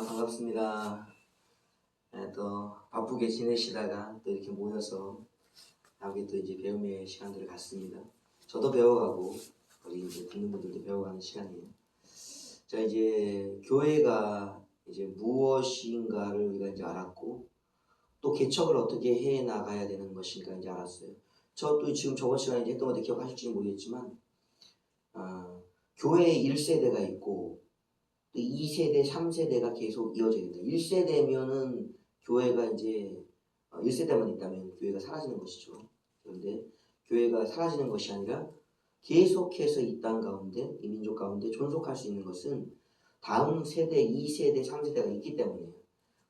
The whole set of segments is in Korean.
반갑습니다. 또 바쁘게 지내시다가 또 이렇게 모여서 함께 또 이제 배움의 시간들을 갖습니다. 저도 배워가고 우리 이제 듣는 분들도 배워가는 시간이에요. 자, 이제 교회가 이제 무엇인가를 우리가 이제 알았고 또 개척을 어떻게 해 나가야 되는 것인가 이제 알았어요. 저도 지금 저번 시간에 이제 했던 것도 기억하실지 모르겠지만 교회에 1세대가 있고 또 2세대, 3세대가 계속 이어져야 된다. 1세대면은 교회가 이제 1세대만 있다면 교회가 사라지는 것이죠. 그런데 교회가 사라지는 것이 아니라 계속해서 이 땅 가운데, 이 민족 가운데 존속할 수 있는 것은 다음 세대, 2세대, 3세대가 있기 때문이에요.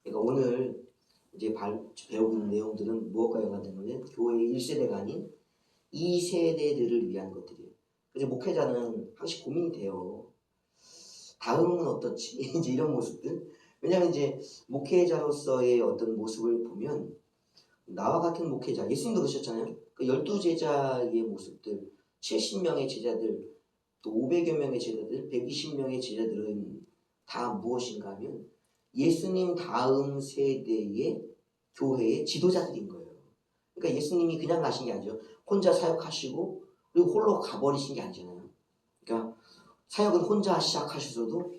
그러니까 오늘 이제 배우는 내용들은 무엇과 연관되냐면 교회의 1세대가 아닌 2세대들을 위한 것들이에요. 그래서 목회자는 항상 고민이 돼요. 다음은 어떻지? 이제 이런 모습들. 왜냐하면 이제 목회자로서의 어떤 모습을 보면 나와 같은 목회자, 예수님도 그러셨잖아요. 그 12제자의 모습들, 70명의 제자들, 또 500여 명의 제자들, 120명의 제자들은 다 무엇인가 하면 예수님 다음 세대의 교회의 지도자들인 거예요. 그러니까 예수님이 그냥 가신 게 아니죠. 혼자 사역하시고 그리고 홀로 가버리신 게 아니잖아요. 그러니까 사역은 혼자 시작하셔서도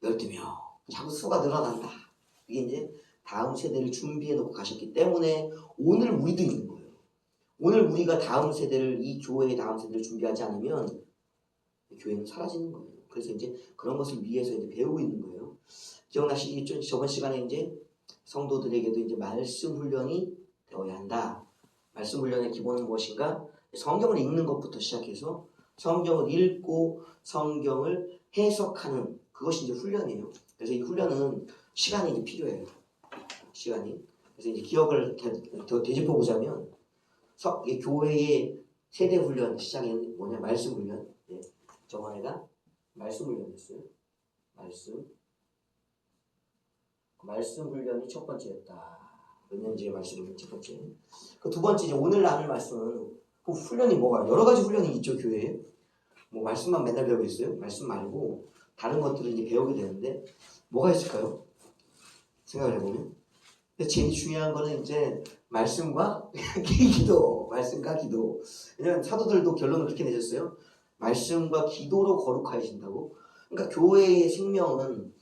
12명 자꾸 수가 늘어난다. 이게 이제 다음 세대를 준비해 놓고 가셨기 때문에 오늘 우리도 있는 거예요. 오늘 우리가 다음 세대를, 이 교회의 다음 세대를 준비하지 않으면 교회는 사라지는 거예요. 그래서 이제 그런 것을 위해서 이제 배우고 있는 거예요. 기억나시겠죠? 저번 시간에 이제 성도들에게도 이제 말씀 훈련이 되어야 한다. 말씀 훈련의 기본은 무엇인가? 성경을 읽는 것부터 시작해서 성경을 읽고 성경을 해석하는 그것이 이제 훈련이에요. 그래서 이 훈련은 시간이 이제 필요해요. 시간이. 그래서 이제 기억을 더 되짚어 보자면 교회의 세대 훈련 시작은 뭐냐? 말씀 훈련. 예. 저번에가 말씀 훈련이었어요. 말씀 훈련이 첫 번째였다. 몇 년지의 말씀 훈련 첫 번째. 그 두 번째 이제 오늘 나눌 말씀은 그 훈련이 뭐가 여러 가지 훈련이 있죠 교회에. 뭐 말씀만 맨날 배우겠어요? 말씀 말고 다른 것들을 이제 배우게 되는데 뭐가 있을까요? 생각을 해보면. 근데 제일 중요한 거는 이제 말씀과 기도, 말씀과 기도. 왜냐면 사도들도 결론을 그렇게 내셨어요. 말씀과 기도로 거룩하신다고. 그러니까 교회의 생명은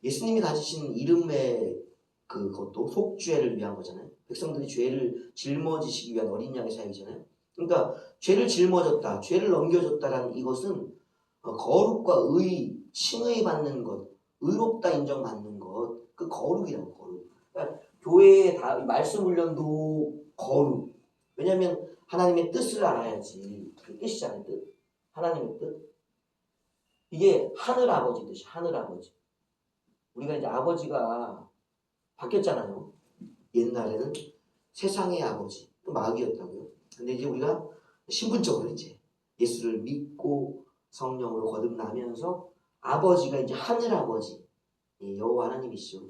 예수님이 가지신 이름의 그것도 속죄를 위한 거잖아요. 백성들이 죄를 짊어지시기 위한 어린 양의 사역이잖아요. 그러니까 죄를 짊어졌다, 죄를 넘겨줬다라는 이것은 거룩과 의, 칭의 받는 것, 의롭다 인정받는 것, 그 거룩이라고 거룩. 그러니까 교회의 말씀 훈련도 거룩. 왜냐하면 하나님의 뜻을 알아야지. 그 뜻이잖아요, 뜻. 하나님의 뜻. 이게 하늘 아버지 뜻이 하늘 아버지. 우리가 이제 아버지가 바뀌었잖아요. 옛날에는 세상의 아버지, 마귀였다고요. 근데 이제 우리가 신분적으로 이제 예수를 믿고 성령으로 거듭나면서 아버지가 이제 하늘 아버지, 여호와 하나님이시죠.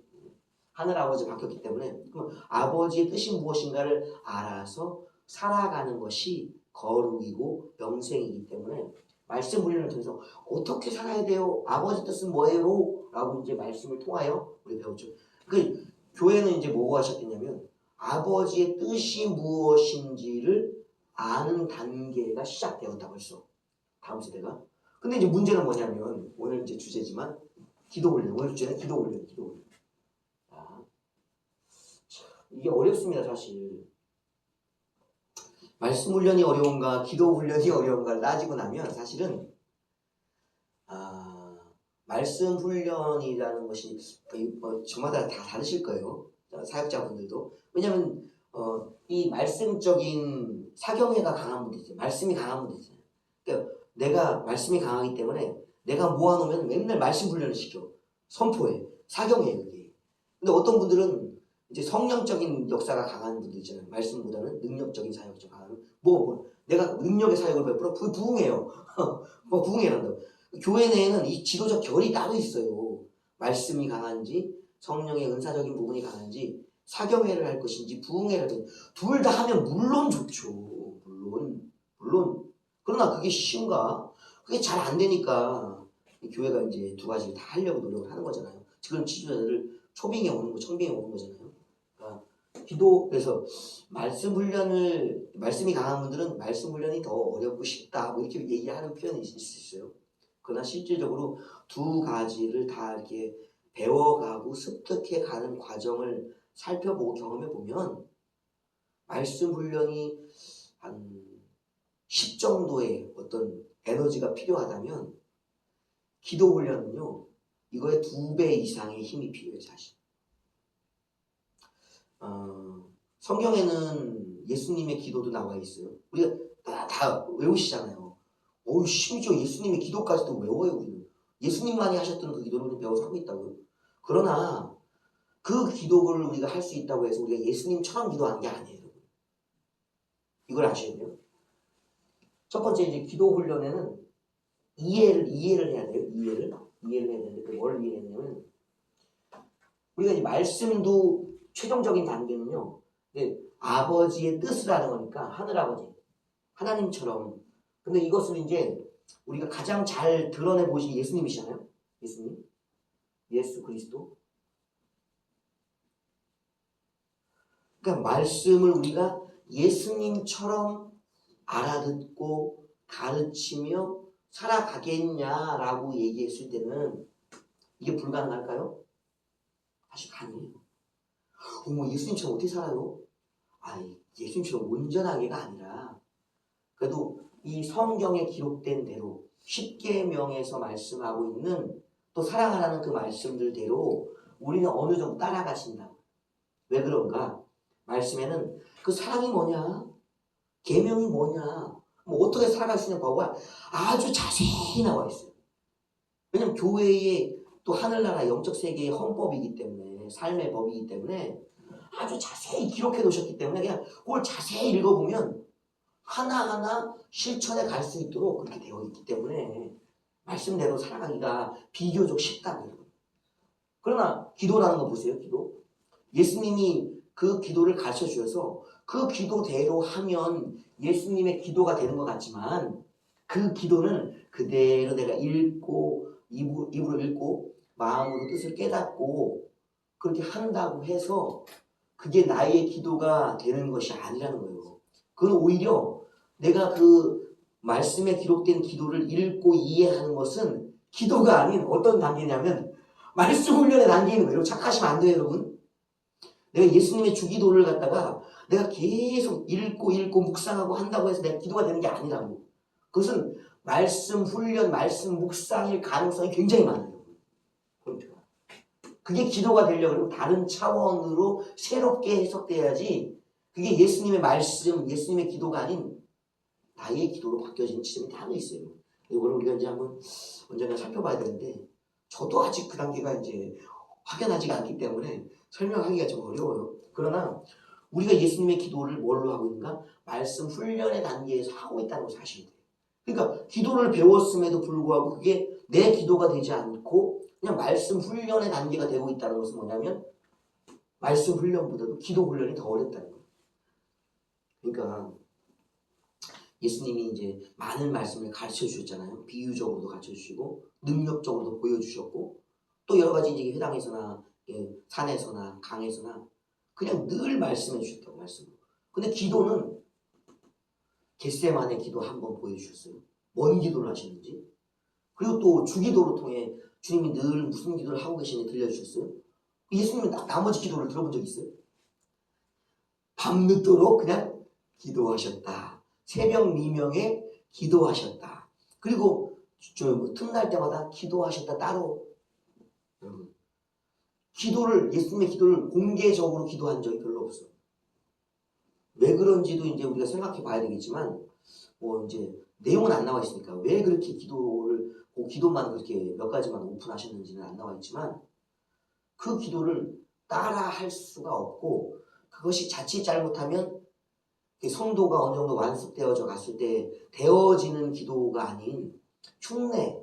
하늘 아버지 바뀌었기 때문에 그럼 아버지의 뜻이 무엇인가를 알아서 살아가는 것이 거룩이고 영생이기 때문에 말씀 훈련을 통해서 어떻게 살아야 돼요? 아버지 뜻은 뭐예요? 라고 이제 말씀을 통하여 우리 배웠죠. 그 교회는 이제 뭐가 하셨겠냐면 아버지의 뜻이 무엇인지를 아는 단계가 시작되었다 벌써. 다음 세대가. 근데 이제 문제는 뭐냐면 오늘 이제 주제지만 기도 훈련. 오늘 주제는 기도 훈련. 이게 어렵습니다 사실. 말씀 훈련이 어려운가 기도 훈련이 어려운가를 따지고 나면 사실은 말씀 훈련이라는 것이 저마다 다 다르실 거예요. 사역자분들도. 왜냐하면 이 말씀적인 사경애가 강한 분들이죠. 말씀이 강한 분들이잖아요. 그러니까 내가 말씀이 강하기 때문에 내가 모아놓으면 맨날 말씀 훈련을 시켜. 선포해. 사경애 그게. 근데 어떤 분들은 이제 성령적인 역사가 강한 분들 있잖아요. 말씀보다는 능력적인 사역이 좀 강한. 내가 능력의 사역을 베풀어 부흥해요. 부흥해야 한다고. 교회 내에는 이 지도적 결이 따로 있어요. 말씀이 강한지 성령의 은사적인 부분이 강한지 사경회를 할 것인지 부흥회를 할 것인지 둘 다 하면 물론 좋죠. 물론. 그러나 그게 쉬운가? 그게 잘 안 되니까 교회가 이제 두 가지를 다 하려고 노력을 하는 거잖아요. 지금 지도자들 초빙에 오는 거, 청빙에 오는 거잖아요. 그러니까 기도에서 말씀이 강한 분들은 말씀 훈련이 더 어렵고 쉽다 뭐 이렇게 얘기하는 표현이 있을 수 있어요. 그러나 실질적으로 두 가지를 다 이렇게 배워가고 습득해 가는 과정을 살펴보고 경험해 보면 말씀 훈련이 한 10 정도의 어떤 에너지가 필요하다면 기도 훈련은요 이거의 2배 이상의 힘이 필요해요 사실. 성경에는 예수님의 기도도 나와 있어요. 우리가 다 외우시잖아요. 심지어 예수님의 기도까지도 외워요 우리는. 예수님만이 하셨던 그 기도를 우리는 배워서 하고 있다고요. 그러나 그 기도를 우리가 할 수 있다고 해서 우리가 예수님처럼 기도하는 게 아니에요. 여러분. 이걸 아셔야 돼요. 첫 번째 이제 기도 훈련에는 이해를 해야 돼요. 이해를 해야 되는데 뭘 이해해야 되냐면 우리가 이 말씀도 최종적인 단계는요. 아버지의 뜻을 하는 거니까 하늘아버지 하나님처럼. 근데 이것을 이제 우리가 가장 잘 드러내 보신 예수님이시잖아요. 예수님, 예수 그리스도. 그러니까 말씀을 우리가 예수님처럼 알아듣고 가르치며 살아가겠냐라고 얘기했을 때는 이게 불가능할까요? 사실 가능해요. 예수님처럼 어떻게 살아요? 예수님처럼 온전하게가 아니라 그래도 이 성경에 기록된 대로 십계명에서 말씀하고 있는 또 사랑하라는 그 말씀들대로 우리는 어느 정도 따라가신다. 왜 그런가? 말씀에는 그 사랑이 뭐냐? 계명이 뭐냐? 뭐 어떻게 살아갈 수 있는 법과 아주 자세히 나와 있어요. 왜냐면 교회의 또 하늘나라 영적 세계의 헌법이기 때문에 삶의 법이기 때문에 아주 자세히 기록해 놓으셨기 때문에 그냥 그걸 자세히 읽어보면 하나하나 실천에 갈 수 있도록 그렇게 되어 있기 때문에 말씀대로 살아가기가 비교적 쉽다고요. 그러나 기도라는 거 보세요. 기도. 예수님이 그 기도를 가르쳐 주셔서 그 기도대로 하면 예수님의 기도가 되는 것 같지만 그 기도는 그대로 내가 읽고 입으로 읽고 마음으로 뜻을 깨닫고 그렇게 한다고 해서 그게 나의 기도가 되는 것이 아니라는 거예요. 그건 오히려 내가 그 말씀에 기록된 기도를 읽고 이해하는 것은 기도가 아닌 어떤 단계냐면 말씀 훈련의 단계인 거예요. 착각하시면 안 돼요, 여러분. 내가 예수님의 주기도를 갖다가 내가 계속 읽고 묵상하고 한다고 해서 내가 기도가 되는 게 아니라고. 그것은 말씀 훈련, 말씀 묵상일 가능성이 굉장히 많아요. 포인트가. 그게 기도가 되려고 그러면 다른 차원으로 새롭게 해석돼야지 그게 예수님의 말씀, 예수님의 기도가 아닌 나의 기도로 바뀌어지는 지점이 다 있어요. 이걸 우리가 이제 한번 언젠가 살펴봐야 되는데 저도 아직 그 단계가 이제 확연하지가 않기 때문에 설명하기가 좀 어려워요. 그러나 우리가 예수님의 기도를 뭘로 하고 있는가? 말씀 훈련의 단계에서 하고 있다는 것을 아셔야 돼요. 그러니까 기도를 배웠음에도 불구하고 그게 내 기도가 되지 않고 그냥 말씀 훈련의 단계가 되고 있다는 것은 뭐냐면 말씀 훈련보다도 기도 훈련이 더 어렵다는 거예요. 그러니까 예수님이 이제 많은 말씀을 가르쳐 주셨잖아요. 비유적으로도 가르쳐 주시고 능력적으로도 보여주셨고 또 여러 가지 이제 회당에서나 산에서나 강에서나 그냥 늘 말씀해 주셨다고 말씀으로. 근데 기도는 겟세마네 기도 한번 보여주셨어요. 뭔 기도를 하셨는지. 그리고 또 주기도를 통해 주님이 늘 무슨 기도를 하고 계시는지 들려주셨어요. 예수님은 나머지 기도를 들어본 적 있어요? 밤늦도록 그냥 기도하셨다. 새벽 미명에 기도하셨다. 그리고 틈날 때마다 기도하셨다 따로. 예수님의 기도를 공개적으로 기도한 적이 별로 없어요. 왜 그런지도 이제 우리가 생각해 봐야 되겠지만, 이제 내용은 안 나와 있으니까 왜 그렇게 기도만 그렇게 몇 가지만 오픈하셨는지는 안 나와 있지만, 그 기도를 따라 할 수가 없고, 그것이 자칫 잘못하면 성도가 어느 정도 완숙되어져 갔을 때 되어지는 기도가 아닌 흉내.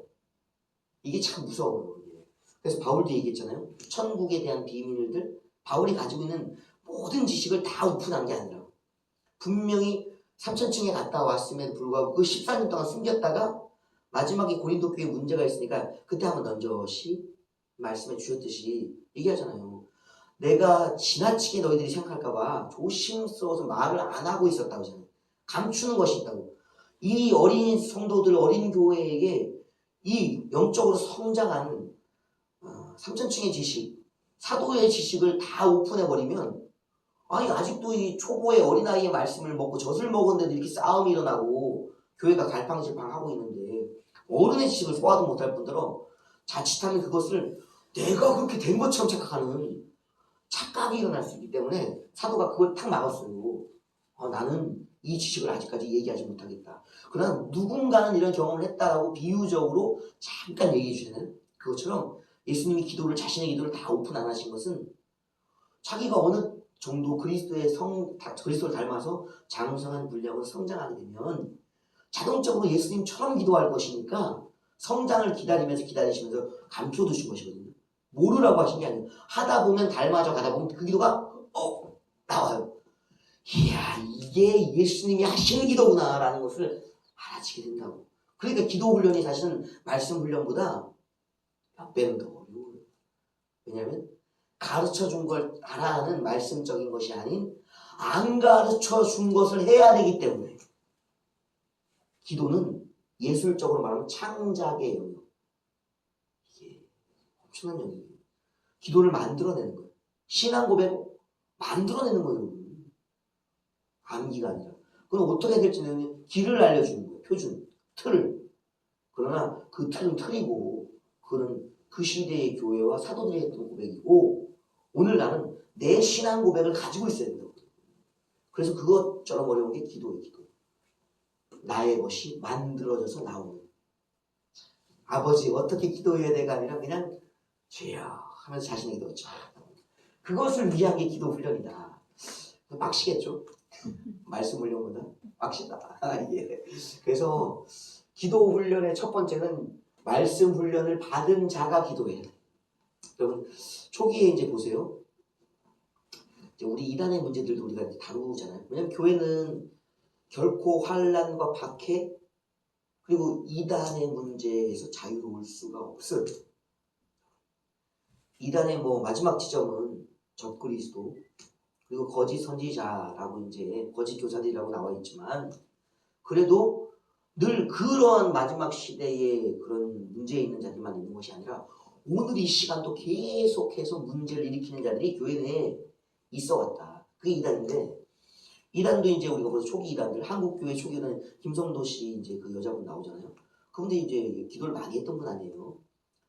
이게 참 무서워요. 그래서 바울도 얘기했잖아요. 천국에 대한 비밀들, 바울이 가지고 있는 모든 지식을 다 오픈한 게 아니라 분명히 3000층에 갔다 왔음에도 불구하고 그 14년 동안 숨겼다가 마지막에 고린도 교회에 문제가 있으니까 그때 한번 넌저시 말씀해 주셨듯이 얘기하잖아요. 내가 지나치게 너희들이 생각할까봐 조심스러워서 말을 안 하고 있었다고 하잖아요. 감추는 것이 있다고. 이 어린 성도들, 어린 교회에게 이 영적으로 성장한 3천층의 지식, 사도의 지식을 다 오픈해버리면 아니 아직도 이 초보의 어린아이의 말씀을 먹고 젖을 먹었는데도 이렇게 싸움이 일어나고 교회가 갈팡질팡하고 있는데 어른의 지식을 소화도 못할 뿐더러 자칫하면 그것을 내가 그렇게 된 것처럼 착각하는 착각이 일어날 수 있기 때문에 사도가 그걸 탁 막았어요. 나는 이 지식을 아직까지 얘기하지 못하겠다. 그러나 누군가는 이런 경험을 했다라고 비유적으로 잠깐 얘기해 주시는 그것처럼 예수님이 기도를 자신의 기도를 다 오픈 안 하신 것은 자기가 어느 정도 그리스도를 닮아서 장성한 분량으로 성장하게 되면 자동적으로 예수님처럼 기도할 것이니까 성장을 기다리시면서 감춰두신 것이거든요. 모르라고 하신 게 아니에요. 하다 보면 닮아져 가다 보면 그 기도가 나와요. 이야 이게 예수님이 하시는 기도구나라는 것을 알아채게 된다고. 그러니까 기도 훈련이 사실은 말씀 훈련보다 몇 배는 더 어려워요. 왜냐하면 가르쳐 준 걸 알아하는 말씀적인 것이 아닌 안 가르쳐 준 것을 해야 되기 때문에 기도는 예술적으로 말하면 창작의 영역. 이게 엄청난 영역이에요. 기도를 만들어내는 거예요. 신앙 고백 만들어내는 거예요. 여러분. 암기가 아니라. 그럼 어떻게 될지는 길을 알려주는 거예요. 표준, 틀을. 그러나 그 틀은 틀이고 그는 그 시대의 교회와 사도들이 했던 고백이고 오늘 나는 내 신앙 고백을 가지고 있어야 된다고. 그래서 그것처럼 어려운 게 기도예요. 기도. 나의 것이 만들어져서 나오는. 아버지 어떻게 기도해야 돼가 아니라 그냥 주여 하면서 자신의 기도 쫙. 그것을 위한 게 기도 훈련이다. 빡시겠죠? 말씀 훈련보다 빡시다. 예. 그래서 기도 훈련의 첫 번째는 말씀 훈련을 받은 자가 기도해야 돼. 여러분 초기에 이제 보세요. 이제 우리 이단의 문제들도 우리가 다루잖아요. 왜냐면 교회는 결코 환난과 박해 그리고 이단의 문제에서 자유로울 수가 없어요. 이단의 마지막 지점은 적그리스도 그리고 거짓 선지자라고 이제 거짓 교사들이라고 나와 있지만 그래도 늘 그런 마지막 시대에 그런 문제 있는 자들만 있는 것이 아니라 오늘 이 시간도 계속해서 문제를 일으키는 자들이 교회 내에 있어 왔다. 그게 이단인데 이단도 이제 우리가 벌써 초기 이단들 한국 교회 초기는 김성도 씨 이제 그 여자분 나오잖아요. 그런데 이제 기도를 많이 했던 분 아니에요.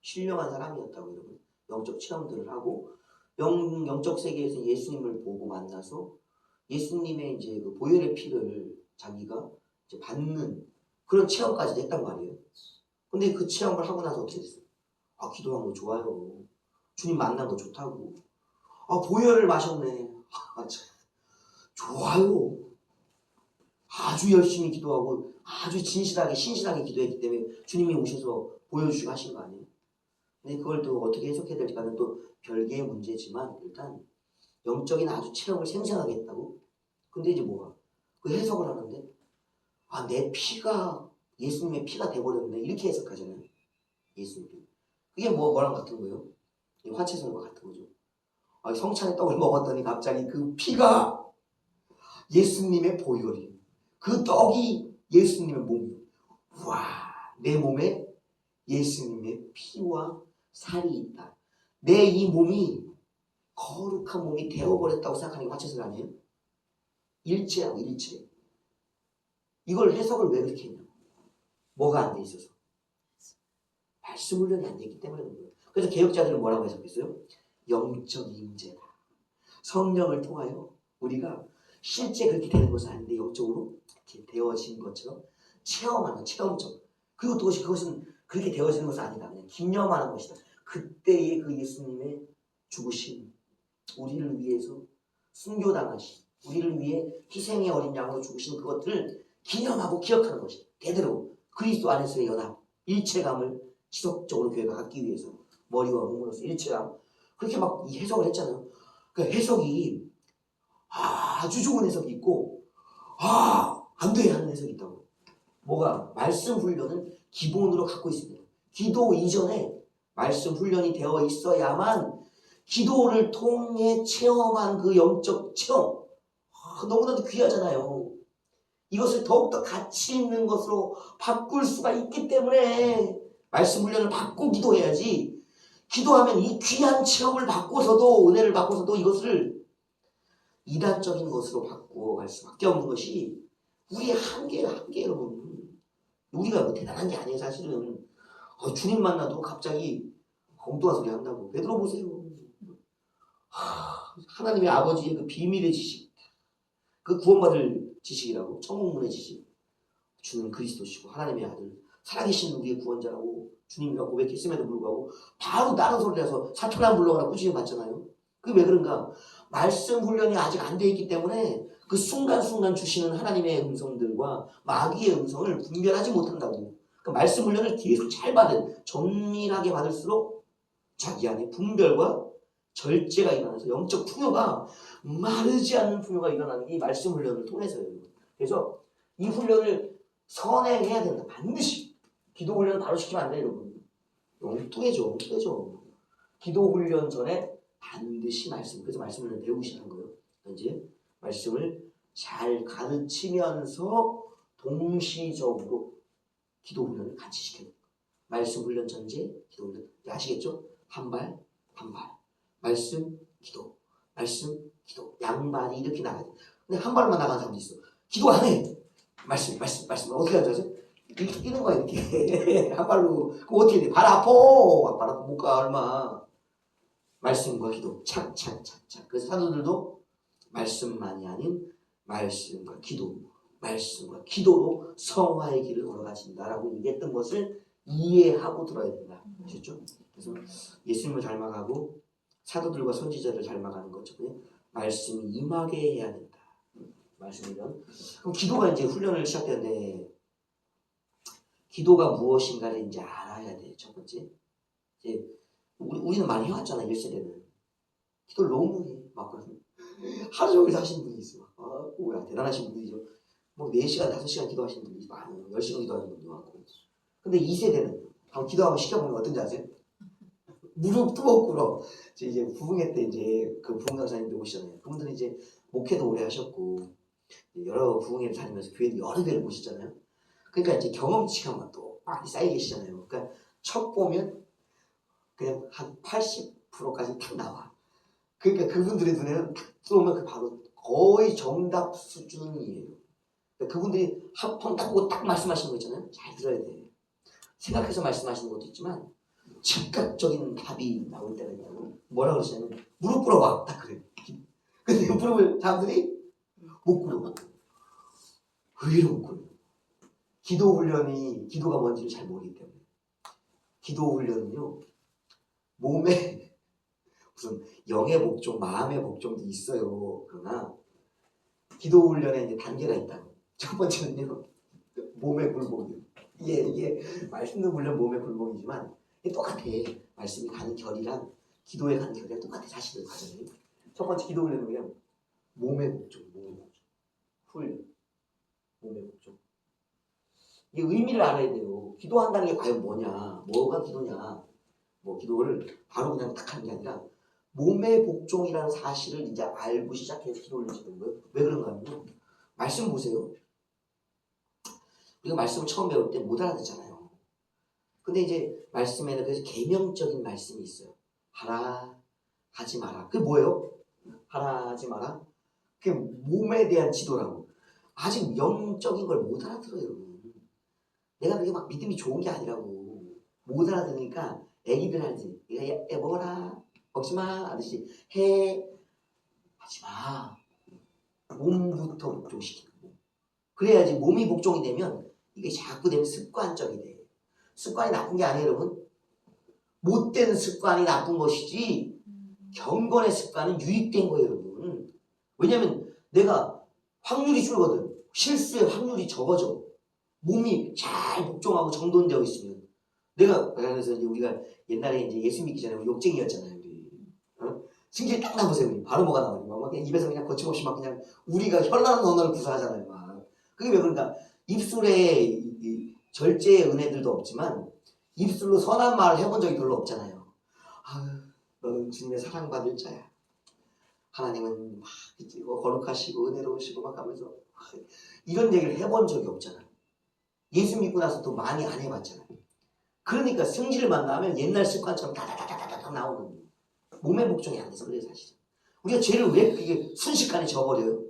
신령한 사람이었다고 여러분. 영적 체험들을 하고 영적 세계에서 예수님을 보고 만나서 예수님의 이제 그 보혈의 피를 자기가 이제 받는 그런 체험까지 했단 말이에요. 근데 그 체험을 하고 나서 어떻게 됐어요? 기도한 거 좋아요. 주님 만난 거 좋다고. 보혈을 마셨네. 좋아요. 아주 열심히 기도하고 아주 진실하게 신실하게 기도했기 때문에 주님이 오셔서 보여주시고 하신 거 아니에요? 근데 그걸 또 어떻게 해석해야 될지는 또 별개의 문제지만 일단 영적인 아주 체험을 생생하게 했다고? 근데 이제 그 해석을 하는데 내 피가 예수님의 피가 돼버렸네 이렇게 해석하잖아요. 예수님 피. 그게 뭐랑 같은 거예요? 화채송과 같은 거죠. 성찬의 떡을 먹었더니 갑자기 그 피가 예수님의 보혈이 그 떡이 예수님의 몸이에요. 와, 내 몸에 예수님의 피와 살이 있다. 내 이 몸이 거룩한 몸이 되어버렸다고 생각하는 게 화채송 아니에요? 일체라고 일체. 이걸 해석을 왜 그렇게 했냐? 뭐가 안 돼 있어서? 말씀 훈련이 안 됐기 때문에 그런 거예요. 그래서 개혁자들은 뭐라고 해석했어요? 영적 임재다. 성령을 통하여 우리가 실제 그렇게 되는 것은 아닌데 영적으로 이렇게 되어진 것처럼 체험하는 체험적. 그리고 또 그것은 그렇게 되어지는 것은 아니다. 그냥 기념하는 것이다. 그때의 그 예수님의 죽으심, 우리를 위해서 순교당하신, 우리를 위해 희생의 어린 양으로 죽으신 그것들을 기념하고 기억하는 것이 대대로 그리스도 안에서의 연합, 일체감을 지속적으로 교회가 갖기 위해서 머리와 몸으로서 일체감 그렇게 막 해석을 했잖아요. 그 해석이 아주 좋은 해석이 있고 안 돼 하는 해석이 있다고. 말씀 훈련은 기본으로 갖고 있습니다. 기도 이전에 말씀 훈련이 되어 있어야만 기도를 통해 체험한 그 영적 체험, 너무나도 귀하잖아요. 이것을 더욱더 가치 있는 것으로 바꿀 수가 있기 때문에 말씀 훈련을 받고 기도해야지, 기도하면 이 귀한 체험을 받고서도, 은혜를 받고서도 이것을 이단적인 것으로 바꾸어 수밖에 없는 것이 우리의 한계예요. 한계. 여러분, 우리가 뭐 대단한 게 아니에요. 사실은 주님 만나도 갑자기 엉뚱한 소리 한다고. 베드로 보세요. 하나님의 아버지의 그 비밀의 지식, 그 구원받을 지식이라고, 천국문의 지식, 주는 그리스도시고 하나님의 아들, 살아계신 우리의 구원자라고 주님이라고 고백했음에도 불구하고 바로 다른 소리를 해서 사탄아 물러가라 꾸짖음 받잖아요. 그게 왜 그런가? 말씀 훈련이 아직 안 돼 있기 때문에 그 순간순간 주시는 하나님의 음성들과 마귀의 음성을 분별하지 못한다고. 그 말씀 훈련을 계속 잘 받은, 정밀하게 받을수록 자기 안에 분별과 절제가 일어나서 영적 풍요가, 마르지 않는 풍요가 일어나는 게 말씀 훈련을 통해서예요. 그래서 이 훈련을 선행해야 된다. 반드시. 기도 훈련을 바로 시키면 안 돼요, 여러분. 엉뚱해져. 기도 훈련 전에 반드시 말씀, 그래서 말씀을 배우시는 거예요. 이제 말씀을 잘 가르치면서 동시적으로 기도 훈련을 같이 시켜요. 말씀 훈련 전제, 기도 훈련. 아시겠죠? 한 발, 한 발. 말씀, 기도. 말씀, 기도. 양발이 이렇게 나가야 돼. 근데 한 발만 나가는 사람도 있어. 기도 안 해. 말씀. 어떻게 하죠? 이렇게 뛰는 거야, 이렇게. 한 발로. 그럼 어떻게 돼? 발 아파. 발 아파. 못 가, 얼마. 말씀과 기도. 착. 그래서 사도들도 말씀만이 아닌 말씀과 기도. 말씀과 기도로 성화의 길을 걸어가신다라고 얘기했던 것을 이해하고 들어야 된다. 아셨죠? 그래서 예수님을 닮아가고 사도들과 선지자를 닮아가는 것처럼 말씀이 임하게 해야 된다. 말씀이면. 그럼 기도가 이제 훈련을 시작되는데, 기도가 무엇인가를 이제 알아야 돼. 첫 번째. 이제 우리는 많이 해왔잖아. 1세대는. 기도를 너무 해. 막 하루 종일 하시는 분이 있어. 뭐야, 대단하신 분이죠. 뭐 4시간, 5시간 기도하시는 분이 많아요. 10시간 기도하는 분도 많고. 근데 2세대는 한번 기도 한번 시켜보면 어떤지 아세요? 무릎도 못 꿇어. 이제 부흥회 때 이제 그 부흥 강사님들 오시잖아요. 그분들은 이제 목회도 오래 하셨고 여러 부흥회를 다니면서 교회도 여러 대를 보시잖아요. 그러니까 이제 경험치가 막 또 많이 쌓여 계시잖아요. 그러니까 첫 보면 그냥 한 80%까지 탁 나와. 그러니까 그분들의 눈에는 탁 들어오면 그 바로 거의 정답 수준이에요. 그러니까 그분들이 한번 딱 보고 딱 말씀하시는 거 있잖아요. 잘 들어야 돼. 생각해서 말씀하시는 것도 있지만 즉각적인 답이 나올 때가 있다고. 뭐라 그러시냐면 무릎 꿇어봐. 딱 그래. 근데 무릎을 사람들이 못 꿇어. 의외로 못 꿇어. 기도 훈련이 기도가 뭔지를 잘 모르기 때문에. 기도 훈련은요, 몸에 무슨 영의 복종, 마음의 복종도 있어요. 그러나 기도 훈련에 이제 단계가 있다고. 첫 번째는요, 몸의 굴복이요. 이게 말씀도 물론 몸의 굴복이지만 똑같아. 말씀이 가는 결이랑 기도에 가는 결이랑 똑같아. 사실은 과정이. 첫 번째 기도 훈련은 그냥 몸의 복종. 훈련. 몸의 복종. 이 의미를 알아야 돼요. 기도한다는 게 과연 뭐냐, 뭐가 기도냐. 뭐 기도를 바로 그냥 딱 하는 게 아니라 몸의 복종이라는 사실을 이제 알고 시작해서 기도를 지는 거예요. 왜 그런가 하면 말씀 보세요. 우리가 말씀을 처음 배울 때 못 알아듣잖아요. 근데 이제 말씀에는 그래서 계명적인 말씀이 있어요. 하라, 하지 마라. 그게 뭐예요? 하라, 하지 마라. 그게 몸에 대한 지도라고. 아직 영적인 걸 못 알아들어요. 내가 그게 막 믿음이 좋은 게 아니라고. 못 알아들으니까 애기들 하지. 얘가 먹어라, 먹지마 하듯이 해, 하지마. 몸부터 복종시키는 거. 그래야지 몸이 복종이 되면 이게 자꾸 되면 습관적이 돼. 습관이 나쁜 게 아니에요, 여러분. 못된 습관이 나쁜 것이지 경건의 습관은 유익된 거예요, 여러분. 왜냐면 내가 확률이 줄거든. 실수의 확률이 적어져. 몸이 잘 복종하고 정돈되어 있으면. 그래서 이제 우리가 옛날에 이제 예수 믿기 전에 욕쟁이였잖아요, 우리. 승질 딱 나보세요, 우리. 바로 뭐가 나와요. 막 그냥 입에서 그냥 거침없이 막 그냥 우리가 현란한 언어를 구사하잖아요, 막. 그게 왜 그런가? 입술에 절제의 은혜들도 없지만 입술로 선한 말을 해본 적이 별로 없잖아요. 아유, 너는 주님의 사랑받을 자야. 하나님은 막 거룩하시고 은혜로우시고 막 하면서 이런 얘기를 해본 적이 없잖아요. 예수 믿고 나서 또 많이 안 해봤잖아요. 그러니까 승질을 만나면 옛날 습관처럼 다다다다다다 나오는 거예요. 몸의 복종이 안 돼서 그래요, 사실은. 우리가 죄를 왜 그렇게 순식간에 져버려요?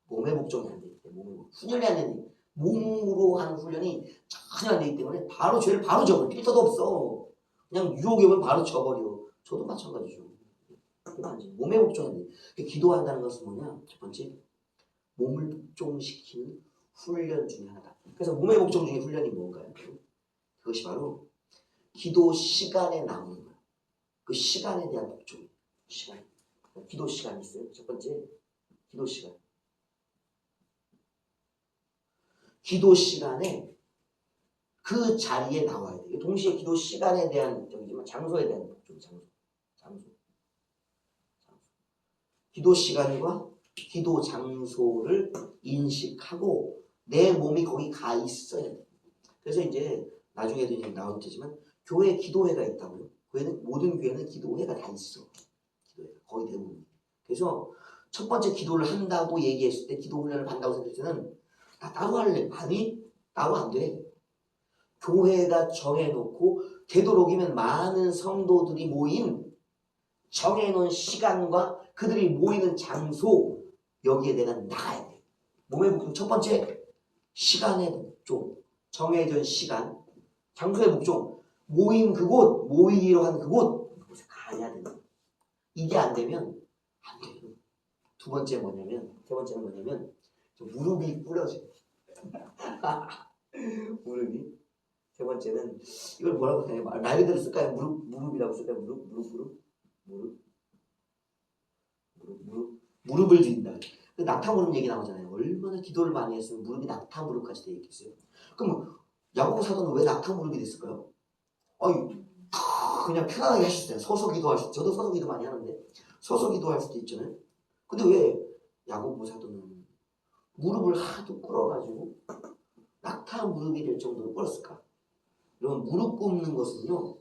몸의 복종이 안 되기 때문에, 훈련이 안 되는, 몸으로 하는 훈련이 전혀 안 되기 때문에 바로 죄를 바로 져버려. 필터도 없어. 그냥 유혹이 오면 바로 져버려. 저도 마찬가지죠. 몸의 복종이 안 돼. 기도한다는 것은 뭐냐? 첫 번째, 몸을 복종시키는 훈련 중에 하나다. 그래서 몸의 복종 중에 훈련이 뭔가요? 그것이 바로 기도 시간에 나오는 거예요. 그 시간에 대한 복종. 시간. 기도 시간이 있어요. 첫 번째, 기도 시간. 기도 시간에 그 자리에 나와야 돼요. 동시에 기도 시간에 대한 복종이지만 장소에 대한 복종. 장소. 기도 시간과 기도 장소를 인식하고 내 몸이 거기 가 있어야 돼. 그래서 이제 나중에도 이제 나올 테지만 교회 기도회가 있다고요. 모든 교회는 기도회가 다 있어. 기도회가 거의 대부분. 그래서 첫 번째 기도를 한다고 얘기했을 때 기도 훈련을 받는다고 생각했을 때는 나 따로 할래. 아니 따로 안 돼. 교회가 정해놓고 되도록이면 많은 성도들이 모인 정해놓은 시간과 그들이 모이는 장소 여기에 내가 나가야 돼. 몸의 복종 첫 번째 시간의 복종 정해진 시간 장소의 복종 모인 그곳 모이기로 한 그곳에 가야 된다. 이게 안 되면 안 돼요. 세 번째는 뭐냐면 무릎이 꿇어져. 무릎이 세 번째는 이걸 뭐라고 해야 말 그대로 쓸까요? 무릎이라고 쓸까요? 무릎을 든다. 낙타 무릎 얘기 나오잖아요. 얼마나 기도를 많이 했으면 무릎이 낙타 무릎까지 되어 있겠어요? 그럼 야고보 사도는 왜 낙타 무릎이 됐을까요? 그냥 편안하게 하셨어요. 서서 기도할 수. 저도 서서 기도 많이 하는데 서서 기도할 수도 있잖아요. 근데 왜 야고보 사도는 무릎을 하도 꿇어가지고 낙타 무릎이 될 정도로 꿇었을까? 이런 무릎 꿇는 것은요,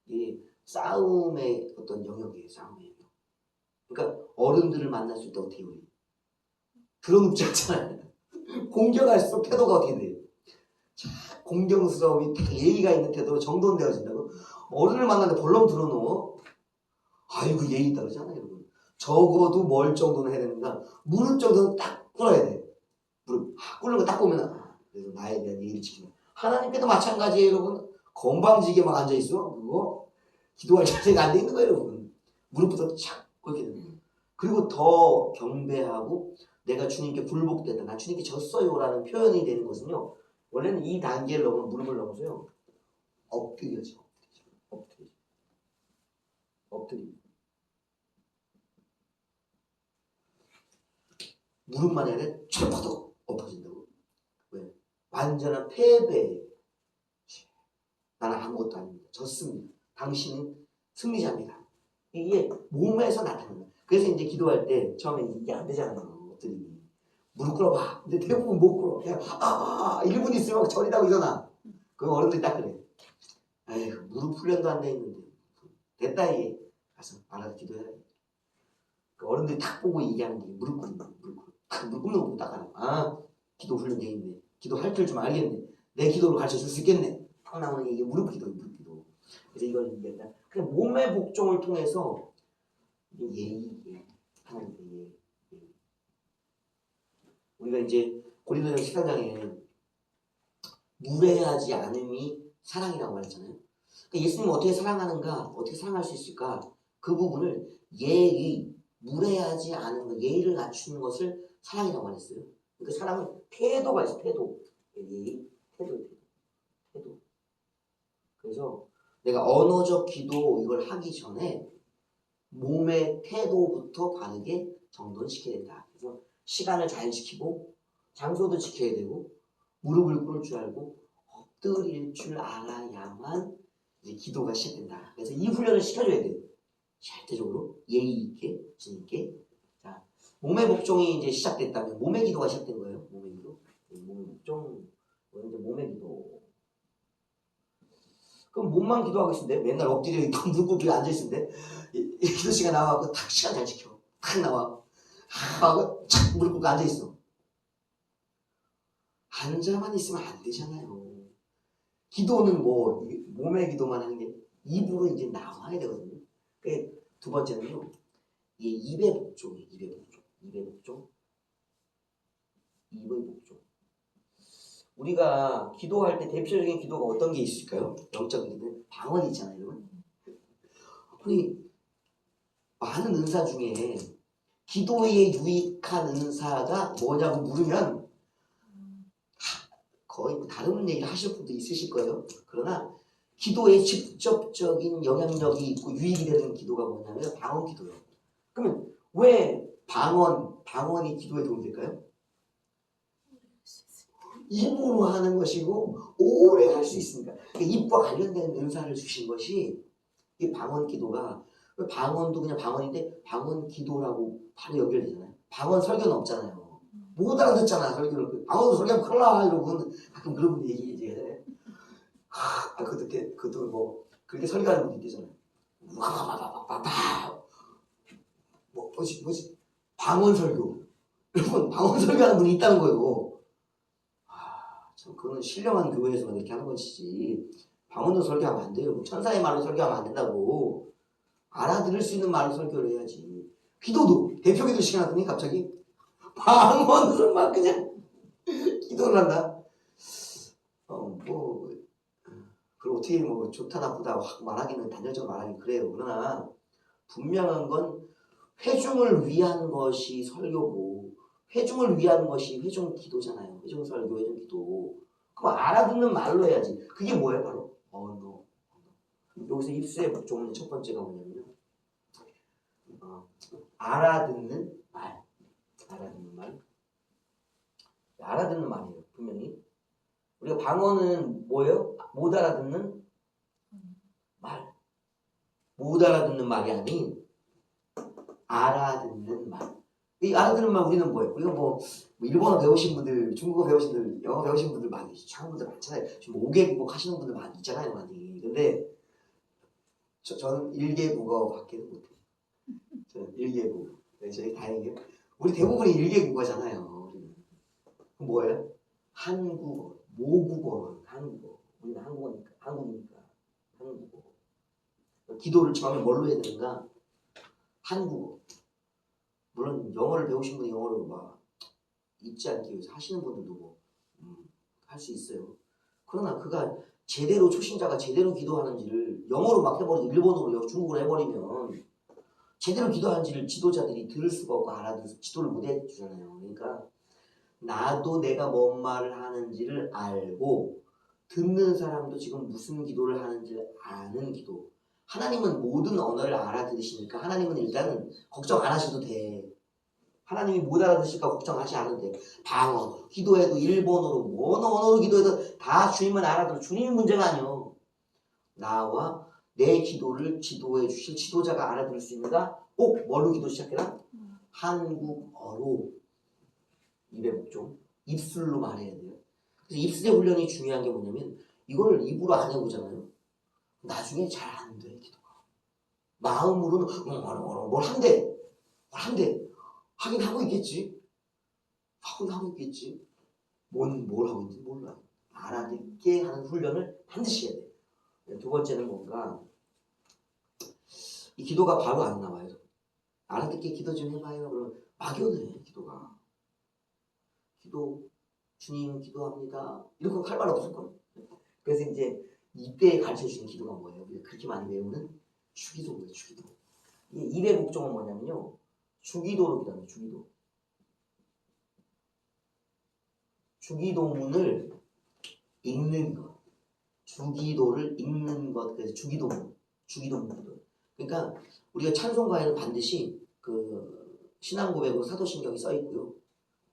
이 싸움의 어떤 영역이에요. 싸움의 영역. 그러니까 어른들을 만났을 때 어떻게 우리 드러눕지 않잖아요. 공격할수록 태도가 어떻게 돼요? 공경스러움이 예의가 있는 태도로 정돈되어진다고. 어른을 만났는데 벌렁 들어놓어. 아이고 예의 있다 그러잖아요, 여러분. 적어도 뭘 정도는 해야 되는가? 무릎 정도는 딱 꿇어야 돼. 무릎 꿇는 거 딱 보면 그래서 나에 대한 예의를 지키는. 하나님께도 마찬가지예요, 여러분. 건방지게 막 앉아 있어. 그거 기도할 자세가 안 돼 있는 거예요, 여러분. 무릎부터 착 꿇게 되는 거예요. 그리고 더 경배하고 내가 주님께 굴복됐다, 나 주님께 졌어요라는 표현이 되는 것은요. 원래는 이 단계를 넘으면 무릎을 넘어서요. 엎드려져. 무릎만 해야 돼. 철퍼덕 엎어진다고. 왜? 완전한 패배. 나는 아무것도 아닙니다. 졌습니다. 당신은 승리자입니다. 이게 몸에서 나타나는 거예요. 그래서 이제 기도할 때 처음에 이게 안 되잖아요. 엎드리기. 무릎 꿇어봐. 근데 대부분 못 꿇어. 그냥 1분 있으면 저리다고 일어나. 그럼 어른들이 딱 그래. 에휴, 무릎 훈련도 안 돼 있는데. 됐다, 이게. 가서 말아서 기도해야 돼. 그 어른들이 딱 보고 얘기하는 게 무릎 꿇는 거. 무릎 꿇는 거 보고 딱 알아. 기도 훈련 돼 있네. 기도할 줄 좀 알겠네. 내 기도를 가르쳐 줄 수 있겠네. 딱 나오는 게 이게 무릎 기도. 그래서 이걸 그냥 몸의 복종을 통해서 예의. 하나님의 예의. 우리가 이제 고린도전 13장에 무례하지 않음이 사랑이라고 말했잖아요. 그러니까 예수님을 어떻게 사랑하는가, 어떻게 사랑할 수 있을까, 그 부분을 예의, 무례하지 않은 것, 예의를 갖추는 것을 사랑이라고 말했어요. 그러니까 사랑은 태도가 있어. 태도. 예의, 태도. 그래서 내가 언어적 기도 이걸 하기 전에 몸의 태도부터 바르게 정돈시켜야 된다. 그래서 시간을 잘 지키고 장소도 지켜야 되고 무릎을 꿇을 줄 알고 엎드릴 줄 알아야만 이제 기도가 시작된다. 그래서 이 훈련을 시켜줘야 돼요. 절대적으로 예의 있게 주님께. 자, 몸의 복종이 이제 시작됐다면 몸의 기도가 시작된 거예요. 몸의 기도. 몸의 복종, 이제 몸의 기도. 그럼 몸만 기도하고 있는데 맨날 엎드려 있고 무릎 꿇고 앉아 있는데 이 기도 시간 나와갖고 탁 시간 잘 지켜. 탁 나와. 하고 착 무릎 꿇고 앉아 있어. 앉아만 있으면 안 되잖아요. 기도는 뭐 몸의 기도만 하는 게 입으로 이제 나와야 되거든요. 두 번째는요. 이게 입의 복종이에요. 입의 복종. 입의 복종. 입의 복종. 우리가 기도할 때 대표적인 기도가 어떤 게 있을까요? 영적인 기도. 방언이 있잖아요. 여러분. 아니 많은 은사 중에 기도에 유익한 은사가 뭐냐고 물으면 거의 다른 얘기를 하실 분도 있으실 거예요. 그러나 기도에 직접적인 영향력이 있고 유익이 되는 기도가 뭐냐면 방언 기도예요. 그러면 왜 방언이 기도에 도움이 될까요? 입으로 하는 것이고 오래 할 수 있으니까. 입과 관련된 은사를 주신 것이 이 방언 기도가 방언도 그냥 방언인데 방언 기도라고 바로 연결되잖아요. 방언 설교는 없잖아요. 못 알아듣잖아 설교를. 방언 설교하면 큰일 나 이러고 가끔 그런 분 얘기 이제 그것도 뭐 그렇게 설교하는 분이 있잖아요. 뭐지 방언 설교 여러분 방언 설교하는 분이 있다는 거예요. 참 그거는 신령한 교회에서만 그렇게 하는 것이지 방언으로 설교하면 안 돼요. 천사의 말로 설교하면 안 된다고. 알아들을 수 있는 말로 설교를 해야지. 기도도 대표기도 시간 왔더니 갑자기 방언으로 막 그냥 기도를 한다. 그걸 어떻게 뭐 좋다 나쁘다 확 말하기는 단정적으로 말하기 그래요. 그러나 분명한 건 회중을 위한 것이 설교고 회중을 위한 것이 회중 기도잖아요. 회중 설교, 회중 기도. 그럼 알아듣는 말로 해야지. 그게 뭐예요? 바로 언어. 여기서 입술의 복종은 첫 번째가 뭐냐면요. 알아듣는 말. 알아듣는 말. 알아듣는 말이에요. 분명히. 우리가 방언은 뭐예요? 못 알아듣는 말. 못 알아듣는 말이 아닌 알아듣는 말. 이 알아듣는 말 우리는 뭐예요? 우리가 뭐 일본어 배우신 분들, 중국어 배우신 분들, 영어 배우신 분들 많이 하는 분들 많잖아요. 지금 5개국어 하시는 분들 많이 있잖아요. 많이. 근데 저는 1개국어밖에 못해요. 저는 1개국어. 네, 저희 다행이에요. 우리 대부분이 1개국어잖아요. 그럼 뭐예요? 한국어, 모국어, 한국어. 우리는 한국어니까, 한국이니까 한국어. 기도를 처음에 뭘로 해야 되는가? 한국어. 물론 영어를 배우신 분이 영어를 막 잊지 않기 위해서 하시는 분들도 뭐 할 수 있어요. 그러나 그가 제대로 초신자가 제대로 기도하는지를 영어로 막 해버리고 일본어로 중국어로 해버리면 제대로 기도하는지를 지도자들이 들을 수가 없고 알아들어서 지도를 못 해주잖아요. 그러니까 나도 내가 뭔 말을 하는지를 알고 듣는 사람도 지금 무슨 기도를 하는지를 아는 기도. 하나님은 모든 언어를 알아들으시니까 하나님은 일단은 걱정 안 하셔도 돼. 하나님이 못 알아듣을까 걱정하지 않은데 방언, 기도해도 일본어로 어느 언어로 기도해도 다 주님은 알아들어. 주님이 문제가 아니요. 나와 내 기도를 지도해 주실 지도자가 알아들을 수 있는가? 꼭 뭘로 기도 시작해라? 한국어로. 입의 복종. 입술로 말해야 돼요. 그래서 입술의 훈련이 중요한 게 뭐냐면 이걸 입으로 안 해보잖아요. 나중에 잘 안 돼, 기도가. 마음으로는 뭘 한대. 하긴 하고 있겠지. 하고 있겠지. 뭘 하고 있는지 몰라. 알아듣게 하는 훈련을 반드시 해야 돼. 두 번째는 뭔가 이 기도가 바로 안 나와요. 알아듣게 기도 좀 해봐요. 그러면 막연해 기도가. 주님 기도합니다. 이렇게 할 말 없을걸? 그래서 이제 이때 가르쳐주신 기도가 뭐예요? 우리가 그렇게 많이 외우는 주기도예요. 주기도. 이 입의 목적은 뭐냐면요. 주기도로 기도합니다. 주기도. 주기도문을 읽는 것. 주기도를 읽는 것. 그래서 주기도문 기도. 그러니까 우리가 찬송가에는 반드시 그 신앙고백으로 사도신경이 써 있고요.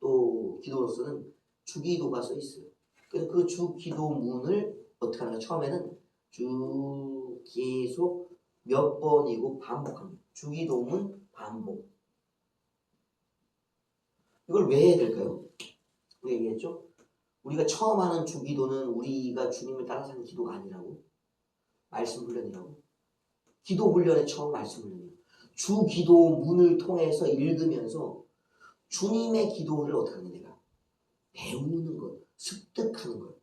또 기도로서는 주기도가 써 있어요. 그래서 그 주기도문을 어떻게 하는가? 처음에는 계속 몇 번이고 반복합니다. 주기도문 반복. 이걸 왜 해야 될까요? 우리가 얘기했죠? 우리가 처음 하는 주기도는 우리가 주님을 따라 사는 기도가 아니라고. 말씀 훈련이라고. 기도 훈련의 처음 말씀 훈련이에요. 주 기도 문을 통해서 읽으면서 주님의 기도를 어떻게 하는 내가 배우는 것, 습득하는 것.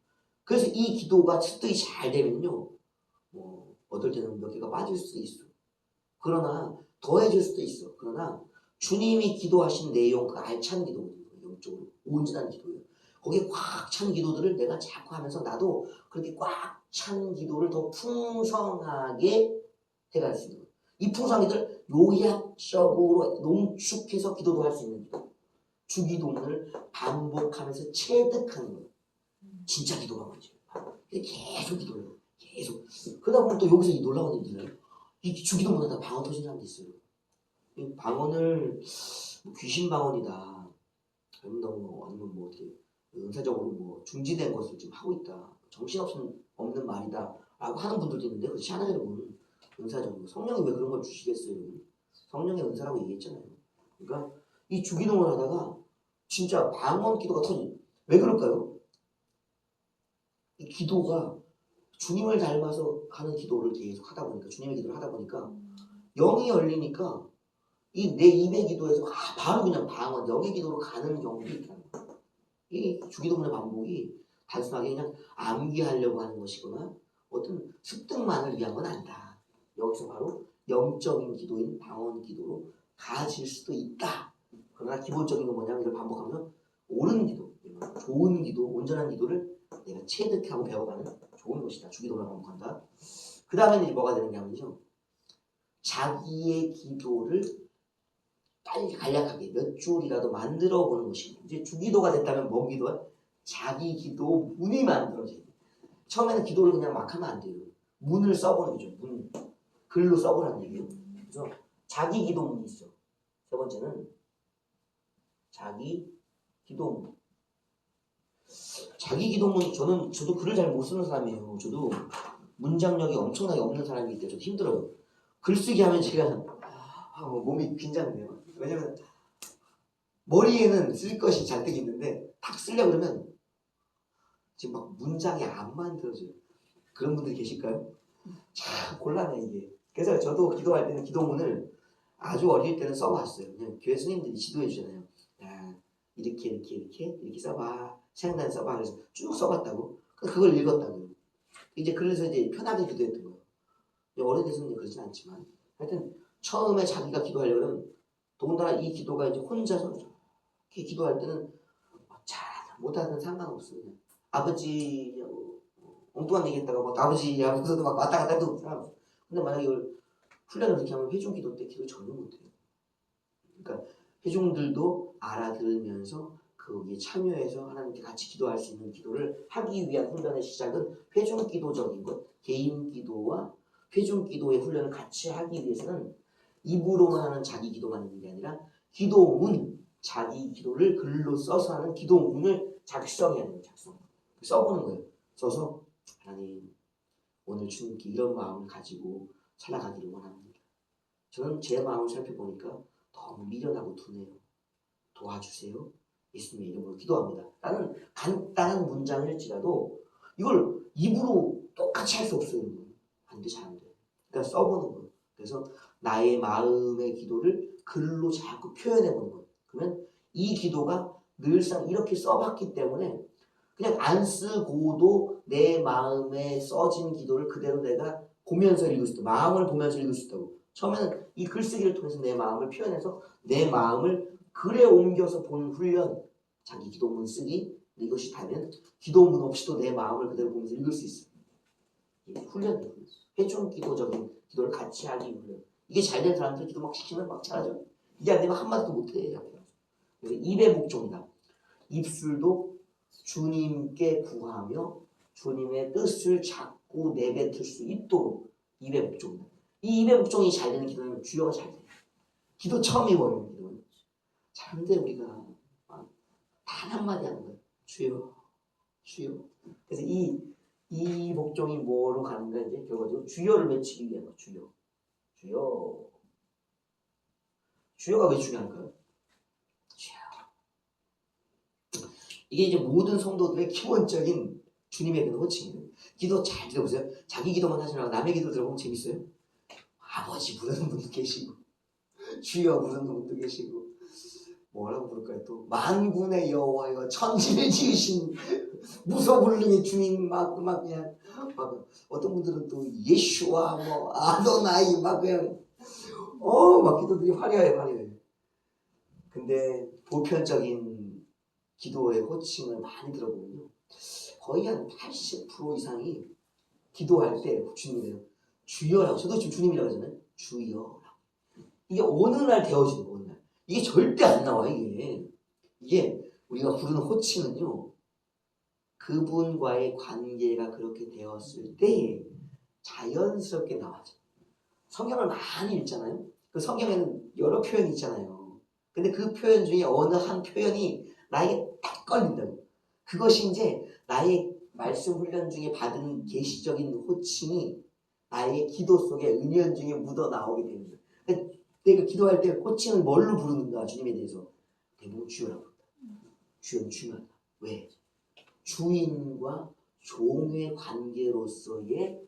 그래서 이 기도가 습득이 잘 되면요, 뭐 어떨 때는 몇 개가 빠질 수도 있어. 그러나 더해질 수도 있어. 그러나 주님이 기도하신 내용, 그 알찬 기도거든요. 영적으로 온전한 기도예요. 거기에 꽉 찬 기도들을 내가 자꾸 하면서 나도 그렇게 꽉 찬 기도를 더 풍성하게 해갈 수 있는 거예요. 이 풍성한 기도를 요약적으로 농축해서 기도도 할 수 있는 기도. 주기도문을 반복하면서 체득하는 거예요. 진짜 기도가 뭐지? 계속 기도해요. 계속. 그러다 보면 또 여기서 이 놀라운 일이 있어요. 이 주기도문 하다가 방언 터진 사람도 있어요. 이 방언을 뭐 귀신 방언이다. 아니면 뭐 어떻게 은사적으로 뭐 중지된 것을 지금 하고 있다. 정신없는 말이다. 라고 하는 분들도 있는데 그렇지 않아요, 여러분. 은사적으로. 성령이 왜 그런 걸 주시겠어요? 성령의 은사라고 얘기했잖아요. 그러니까 이 주기도문을 하다가 진짜 방언 기도가 터진. 왜 그럴까요? 이 기도가 주님을 닮아서 하는 기도를 계속 하다 보니까, 주님의 기도를 하다 보니까 영이 열리니까 이 내 입의 기도에서 바로 그냥 방언, 영의 기도로 가는 경우도 있다는 거예요. 이 주기도문의 반복이 단순하게 그냥 암기하려고 하는 것이거나 어떤 습득만을 위한 건 아니다. 여기서 바로 영적인 기도인 방언 기도로 가질 수도 있다. 그러나 기본적인 건 뭐냐면 이걸 반복하면 옳은 기도, 좋은 기도, 온전한 기도를 내가 체득하고 배워가는 좋은 것이다. 주기도문을 반복한다. 그 다음에 이제 뭐가 되느냐면요. 자기의 기도를 빨리 간략하게 몇 줄이라도 만들어 보는 것입니다. 이제 주기도가 됐다면 뭔 기도야? 자기 기도 문이 만들어져요. 처음에는 기도를 그냥 막 하면 안 돼요. 문을 써보는 거죠. 문. 글로 써보라는 얘기예요. 그래서 자기 기도문이 있어. 세 번째는 자기 기도문. 자기 기도문, 저도 글을 잘 못 쓰는 사람이에요. 저도 문장력이 엄청나게 없는 사람이기 때문에 저도 힘들어요. 글쓰기 하면 제가 몸이 긴장돼요. 왜냐면 머리에는 쓸 것이 잔뜩 있는데 탁 쓰려고 그러면 지금 막 문장이 안 만들어져요. 그런 분들이 계실까요? 참 곤란해 이게. 그래서 저도 기도할 때는 기도문을 아주 어릴 때는 써봤어요. 그냥 교회 스님들이 지도해 주잖아요. 야, 이렇게 써봐. 생단 써봐. 그래서 쭉 써봤다고. 그걸 읽었다고요. 이제 그래서 이제 편하게 기도했던 거예요. 어른돼서는 그러진 않지만 하여튼 처음에 자기가 기도하려면 더군다나 이 기도가 이제 혼자서 이렇게 기도할 때는 잘 못하든 상관없어요. 그냥 아버지 엉뚱한 얘기 했다가 막 아버지 하면서도 막 왔다 갔다 해도 상관없어요. 근데 만약에 이걸 훈련을 그렇게 하면 회중 기도 때 기도 전혀 못해요. 그러니까 회중들도 알아들으면서 거기에 참여해서 하나님께 같이 기도할 수 있는 기도를 하기 위한 훈련의 시작은 회중 기도적인 것, 개인 기도와 회중 기도의 훈련을 같이 하기 위해서는 입으로만 하는 자기 기도만 있는 게 아니라 기도문, 자기 기도를 글로 써서 하는 기도문을 작성해야 돼요. 써보는 거예요. 써서 하나님 오늘 주님께 이런 마음을 가지고 살아가기를 원합니다. 저는 제 마음을 살펴보니까 너무 미련하고 둔해요. 도와주세요. 예수님의 이름으로 기도합니다. 라는 간단한 문장일지라도 이걸 입으로 똑같이 할 수 없어요. 안 돼, 잘 안 돼. 그러니까 써보는 거예요. 그래서 나의 마음의 기도를 글로 자꾸 표현해보는 거예요. 그러면 이 기도가 늘상 이렇게 써봤기 때문에 그냥 안 쓰고도 내 마음에 써진 기도를 그대로 내가 보면서 읽을 수 있다. 마음을 보면서 읽을 수 있다고. 처음에는 이 글쓰기를 통해서 내 마음을 표현해서 내 마음을 글에 옮겨서 보는 훈련. 자기 기도문 쓰기. 이것이 다면 기도문 없이도 내 마음을 그대로 보면서 읽을 수 있어요. 이게 훈련이에요. 회중 기도적인 기도를 같이 하기 훈련. 이게 잘 된 사람들 기도 막 시키면 막 잘하죠. 이게 안 되면 한마디도 못해. 그래서 입의 목적이다. 입술도 주님께 구하며 주님의 뜻을 자꾸 내뱉을 수 있도록 입의 목적이다. 이 입의 목적이 잘 되는 기도는 주여가 잘 돼요. 기도 처음이 뭐예요? 기도는 잘하는데 우리가 단 한마디 하는 거예요. 주여, 주여. 그래서 이 목적이 뭐로 가는가 이제 결과적으로 주여를 외치기 위한 거예요. 주여, 주여. 주여가 왜 중요할까요? 주여. 이게 이제 모든 성도들의 기본적인 주님의 그 호칭이에요. 기도 잘 들어보세요. 자기 기도만 하지 말고 남의 기도 들어보면 재밌어요. 아버지 부르는 분도 계시고 주여 부르는 분도 계시고 뭐라고 부를까요? 또 만군의 여호와여 천지를 지으신 무소불능의 주님 막 그냥 막 어떤 분들은 또 예슈와 뭐 아도나이 막 그냥 막 기도들이 화려해. 근데 보편적인 기도의 호칭을 많이 들어보면요 거의 한 80% 이상이 기도할 때 주님이래요. 주여라고. 저도 지금 주님이라고 하잖아요. 주여. 이게 어느 날 되어지는 거, 어느 날. 이게 절대 안 나와, 이게 우리가 부르는 호칭은요, 그분과의 관계가 그렇게 되었을 때 자연스럽게 나와져. 성경을 많이 읽잖아요. 그 성경에는 여러 표현이 있잖아요. 근데 그 표현 중에 어느 한 표현이 나에게 딱 걸린다고. 그것이 이제 나의 말씀 훈련 중에 받은 계시적인 호칭이 나의 기도 속에 은연 중에 묻어 나오게 되는 거예요. 내가 기도할 때 호칭을 뭘로 부르는가 주님에 대해서 대부분 주여라고 합니다. 주여는 중요하다. 왜? 주인과 종의 관계로서의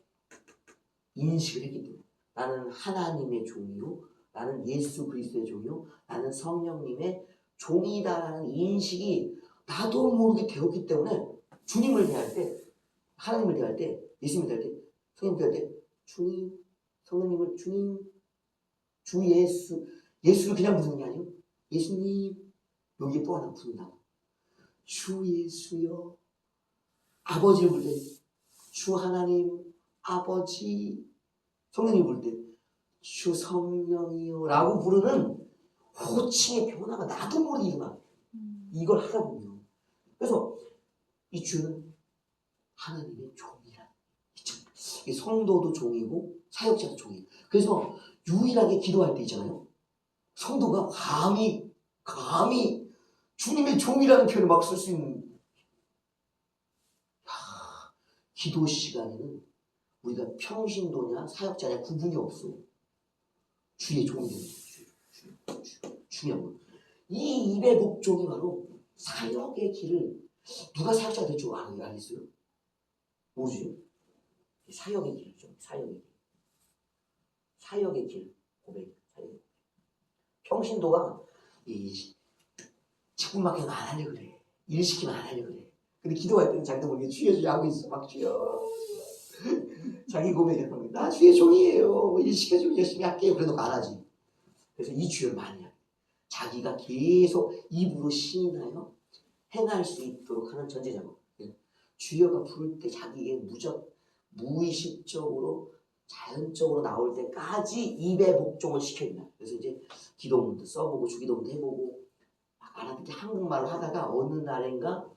인식을 했기 때문에 나는 하나님의 종이요 나는 예수 그리스도의 종이요 나는 성령님의 종이다라는 인식이 나도 모르게 되었기 때문에 주님을 대할 때 하나님을 대할 때 예수님을 대할 때 성령님을 대할 때 주님 성령님을 주님 주 예수를 그냥 부르는 게 아니고 예수님 여기에 또 하나 부른다고 주 예수여 아버지를 부를 때 주 하나님 아버지 성령님 부를 때 주 성령이요 라고 부르는 호칭의 변화가 나도 모르게 일어나. 이걸 하다 보면 그래서 이 주는 하나님의 종이라 이 성도도 종이고 사역자도 종이에요. 그래서 유일하게 기도할 때 있잖아요. 성도가 감히 주님의 종이라는 표현을 막 쓸 수 있는 기도 시간에는 우리가 평신도냐 사역자냐 구분이 없어. 주의 종이 되는 거예요. 중요한 거. 이 입의 복종이 바로 사역의 길을 누가 사역자가 될 줄 알겠어요? 뭐지? 사역의 길이죠. 사역의 길. 고백. 사역의 고백. 평신도가 직분밖에 안 하려고 그래. 일 시키면 안 하려고 그래. 근데 기도할 때는 자기도 모르게 주여 하고 있어. 막 주여. 자기 고백을 하는 나 주의 종이에요. 일 시켜주면 열심히 할게요. 그래도 안 하지. 그래서 이 주여를 많이 해. 자기가 계속 입으로 시인하여 행할 수 있도록 하는 전제 작업. 주여가 부를 때 자기의 무의식적으로 자연적으로 나올 때까지 입의 복종을 시켜야 된다. 그래서 이제 기도문도 써보고 주기도문도 해보고 막 알아듣게 한국말을 하다가 어느 날인가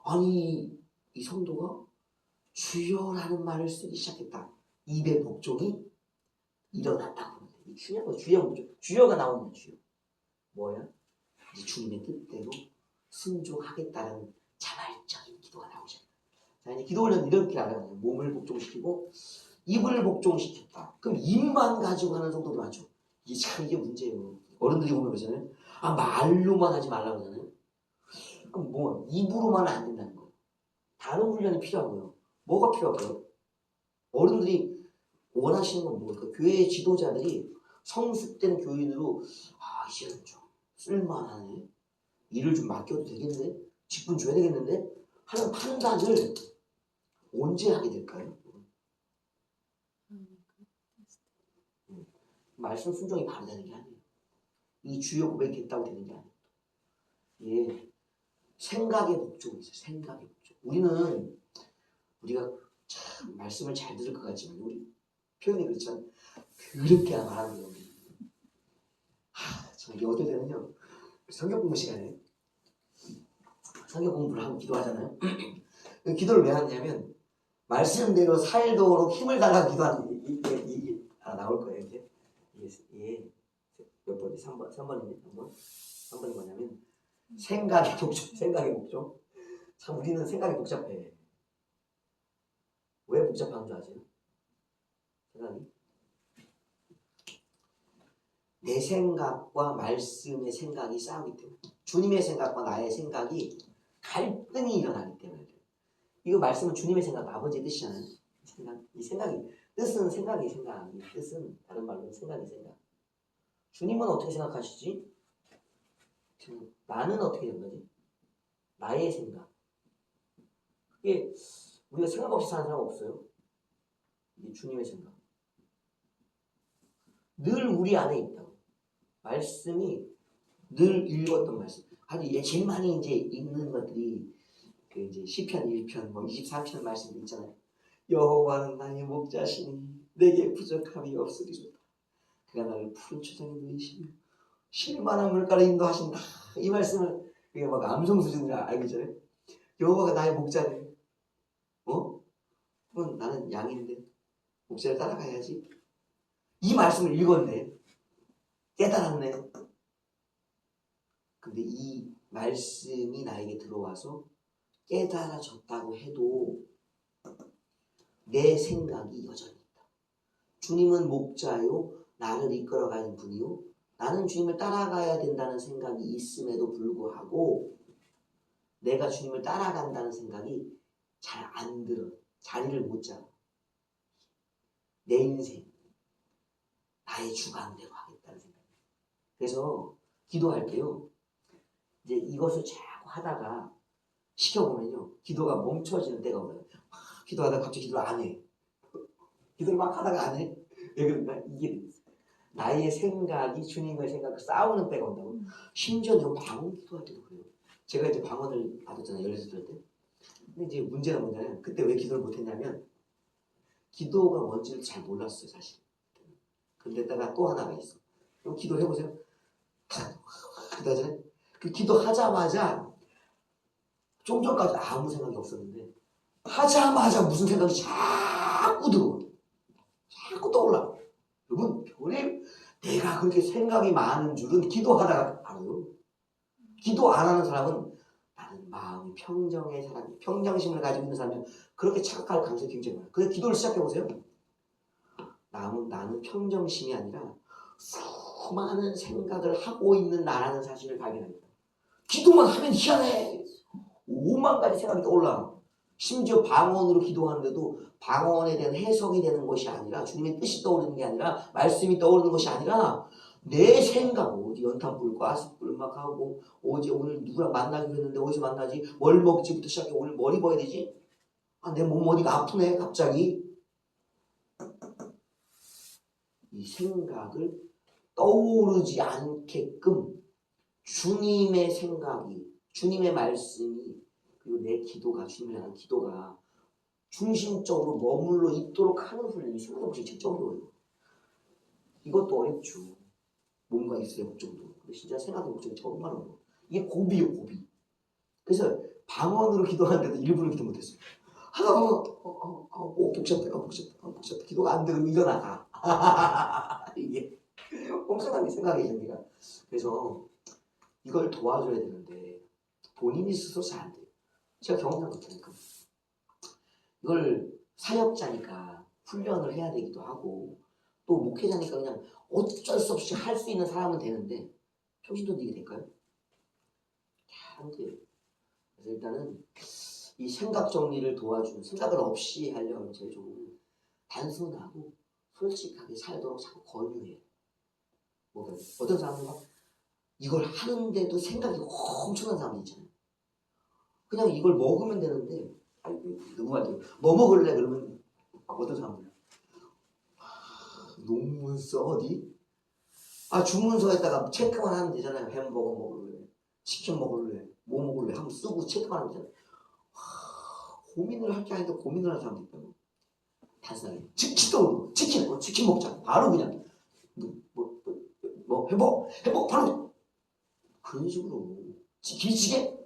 아니 이 성도가 주여라는 말을 쓰기 시작했다. 입의 복종이 일어났다고 하는데 이 중요한 거 주여 복종. 주여가 나오는 주여. 뭐야? 이제 주님의 뜻대로 순종하겠다는 자발적인 기도가 나오죠. 자 이제 기도 훈련 이렇게 알아요. 몸을 복종시키고 입을 복종시켰다. 그럼 입만 가지고 하는 성도도 많죠. 이게 문제예요. 어른들이 보면 그러잖아요. 말로만 하지 말라고 하잖아요. 그럼 뭐 입으로만 안 된다는 거예요. 다른 훈련이 필요하고요. 뭐가 필요할까요? 어른들이 원하시는 건 뭘까요? 교회 지도자들이 성숙된 교인으로 이제는 좀 쓸만하네. 일을 좀 맡겨도 되겠네. 직분 줘야 되겠는데 하는 판단을 언제 하게 될까요? 말씀 순종이 바로 되는 게 아니에요. 이 주여 고백했다고 되는 게 아니에요. 예, 생각의 복종이 있어요. 생각의 복종. 우리가 참 말씀을 잘 들을 것 같지만 우리 표현이 그렇잖아요. 그렇게 말하는 거예요. 저 이게 어떻게 되냐면요. 성경 공부 시간에 성경 공부를 하고 기도하잖아요. 기도를 왜 하냐면 말씀대로 살도록 힘을 달라고 기도하는 이게 나올 거예요. 이게 몇 번이 3번이네. 3번이 뭐냐면 생각의 복종. 참 우리는 생각이 복잡해. 왜 복잡한 줄 아세요? 생각이 내 생각과 말씀의 생각이 싸우기 때문에 주님의 생각과 나의 생각이 갈등이 일어나기 때문에 이거 말씀은 주님의 생각, 아버지의 뜻이잖아요. 생각, 이 생각이 뜻은 생각이 생각이 뜻은 다른 말로 생각이 생각. 주님은 어떻게 생각하시지? 나는 어떻게 된 거지? 나의 생각. 이게 우리가 생각 없이 사는 사람 없어요. 이게 주님의 생각. 늘 우리 안에 있다고. 말씀이 늘 읽었던 말씀. 아주 제일 많이 이제 읽는 것들이 그 이제 시편 1편, 뭐 23편 말씀도 있잖아요. 여호와는 나의 목자시니 내게 부족함이 없으리로다. 그가 나를 푸른 초장에 누이시며 쉴만한 물가로 인도하신다. 이 말씀을 그게 막 암송 수준으로 알기 전에 여호와가 나의 목자네. 그건 나는 양인데 목자를 따라가야지. 이 말씀을 읽었네. 깨달았네. 근데 이 말씀이 나에게 들어와서 깨달아졌다고 해도 내 생각이 여전히 있다. 주님은 목자요 나를 이끌어가는 분이요 나는 주님을 따라가야 된다는 생각이 있음에도 불구하고 내가 주님을 따라간다는 생각이 잘 안 들어. 자리를 못 잡아. 내 인생 나의 주관대로 하겠다는 생각. 그래서 기도할 때요 이제 이것을 자꾸 하다가 시켜보면요 기도가 멈춰지는 때가 오요. 기도하다가 갑자기 기도를 안 해. 기도를 막 하다가 안 해. 왜 그런가? 이게 나의 생각이 주님의 생각을 싸우는 때가 온다고. 심지어 내가 방언 기도할 때도 그래요. 제가 이제 방언을 받았잖아요. 16살 때. 근데 이제 문제가 뭐냐면 그때 왜 기도를 못했냐면 기도가 뭔지를 잘 몰랐어요 사실. 근데다가 또 하나가 있어. 그럼 기도를 해보세요. 그다음에 그 기도하자마자 좀 전까지 아무 생각이 없었는데 하자마자 무슨 생각이 자꾸 들어와. 자꾸 떠올라. 여러분 별에 내가 그렇게 생각이 많은 줄은 기도하다가 알아요. 기도 안 하는 사람은 나는 마음이 평정의 사람이 평정심을 가지고 있는 사람이면 그렇게 착각할 가능성이 굉장히 많아요. 그래서 기도를 시작해보세요. 나는 평정심이 아니라 수많은 생각을 하고 있는 나라는 사실을 발견합니다. 기도만 하면 희한해. 5만 가지 생각이 떠올라. 심지어 방언으로 기도하는데도 방언에 대한 해석이 되는 것이 아니라 주님의 뜻이 떠오르는 게 아니라 말씀이 떠오르는 것이 아니라 내 생각 어디 연탄 불고 가스불 막 하고 어제 오늘 누구랑 만나기로 했는데 어디서 만나지 뭘 먹지부터 시작해 오늘 뭘 입어야 되지 내 몸 어디가 아프네 갑자기 이 생각을 떠오르지 않게끔 주님의 생각이 주님의 말씀이 그리고 내 기도가 주님을 향한 기도가 중심적으로 머물러 있도록 하는 훈련이 생각없이 진짜 어려워요. 이것도 어렵죠. 뭔가 있어야 목적도. 근데 진짜 생각의 목적이 정말 어려워. 이게 고비요 고비. 그래서 방언으로 기도하는데도 일부러 기도 못했어요. 하다 보면 복잡해. 기도가 안 되면 일어나가. 이게 엄청나게 생각의 정리가. 그래서 이걸 도와줘야 되는데 본인이 스스로 잘 안 돼요. 제가 경험한 것처니까 이걸 사역자니까 훈련을 해야 되기도 하고 또 목회자니까 그냥 어쩔 수 없이 할 수 있는 사람은 되는데 평신도도 이게 될까요? 안 돼요. 그래서 일단은 이 생각 정리를 도와주는 생각을 없이 하려면 제일 좋은 단순하고 솔직하게 살도록 자꾸 권유해요. 어떤 사람은 막 이걸 하는데도 생각이 엄청난 사람이 있잖아요. 그냥 이걸 먹으면 되는데 누구 말대로 뭐 먹을래? 그러면 어떤 사람들 논문 써 어디? 주문서에다가 체크만 하면 되잖아요. 햄버거 먹을래? 치킨 먹을래? 뭐 먹을래? 한번 쓰고 체크만 하면 되잖아요. 고민을 할 게 아닌데 고민을 하는 사람도 있다고. 단순하게 치킨 먹자. 바로 그냥 햄버거 바로 그런 식으로 길치게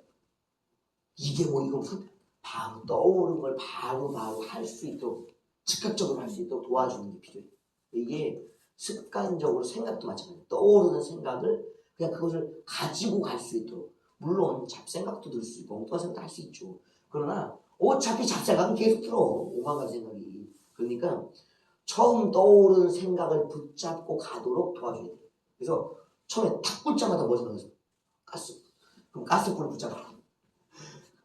이게 뭐 이거 무슨 바로 떠오르는 걸 바로 할 수 있도록 즉각적으로 할 수 있도록 도와주는 게 필요해요. 이게 습관적으로 생각도 마찬가지예요. 떠오르는 생각을 그냥 그것을 가지고 갈 수 있도록 물론 잡생각도 들 수 있고 엉뚱한 생각도 할 수 있죠. 그러나 어차피 잡생각은 계속 들어. 오만 가지 생각이. 그러니까 처음 떠오르는 생각을 붙잡고 가도록 도와줘야 돼요. 그래서 처음에 탁 붙자마자 뭐 생각해서 그럼 가스불을 붙잡아.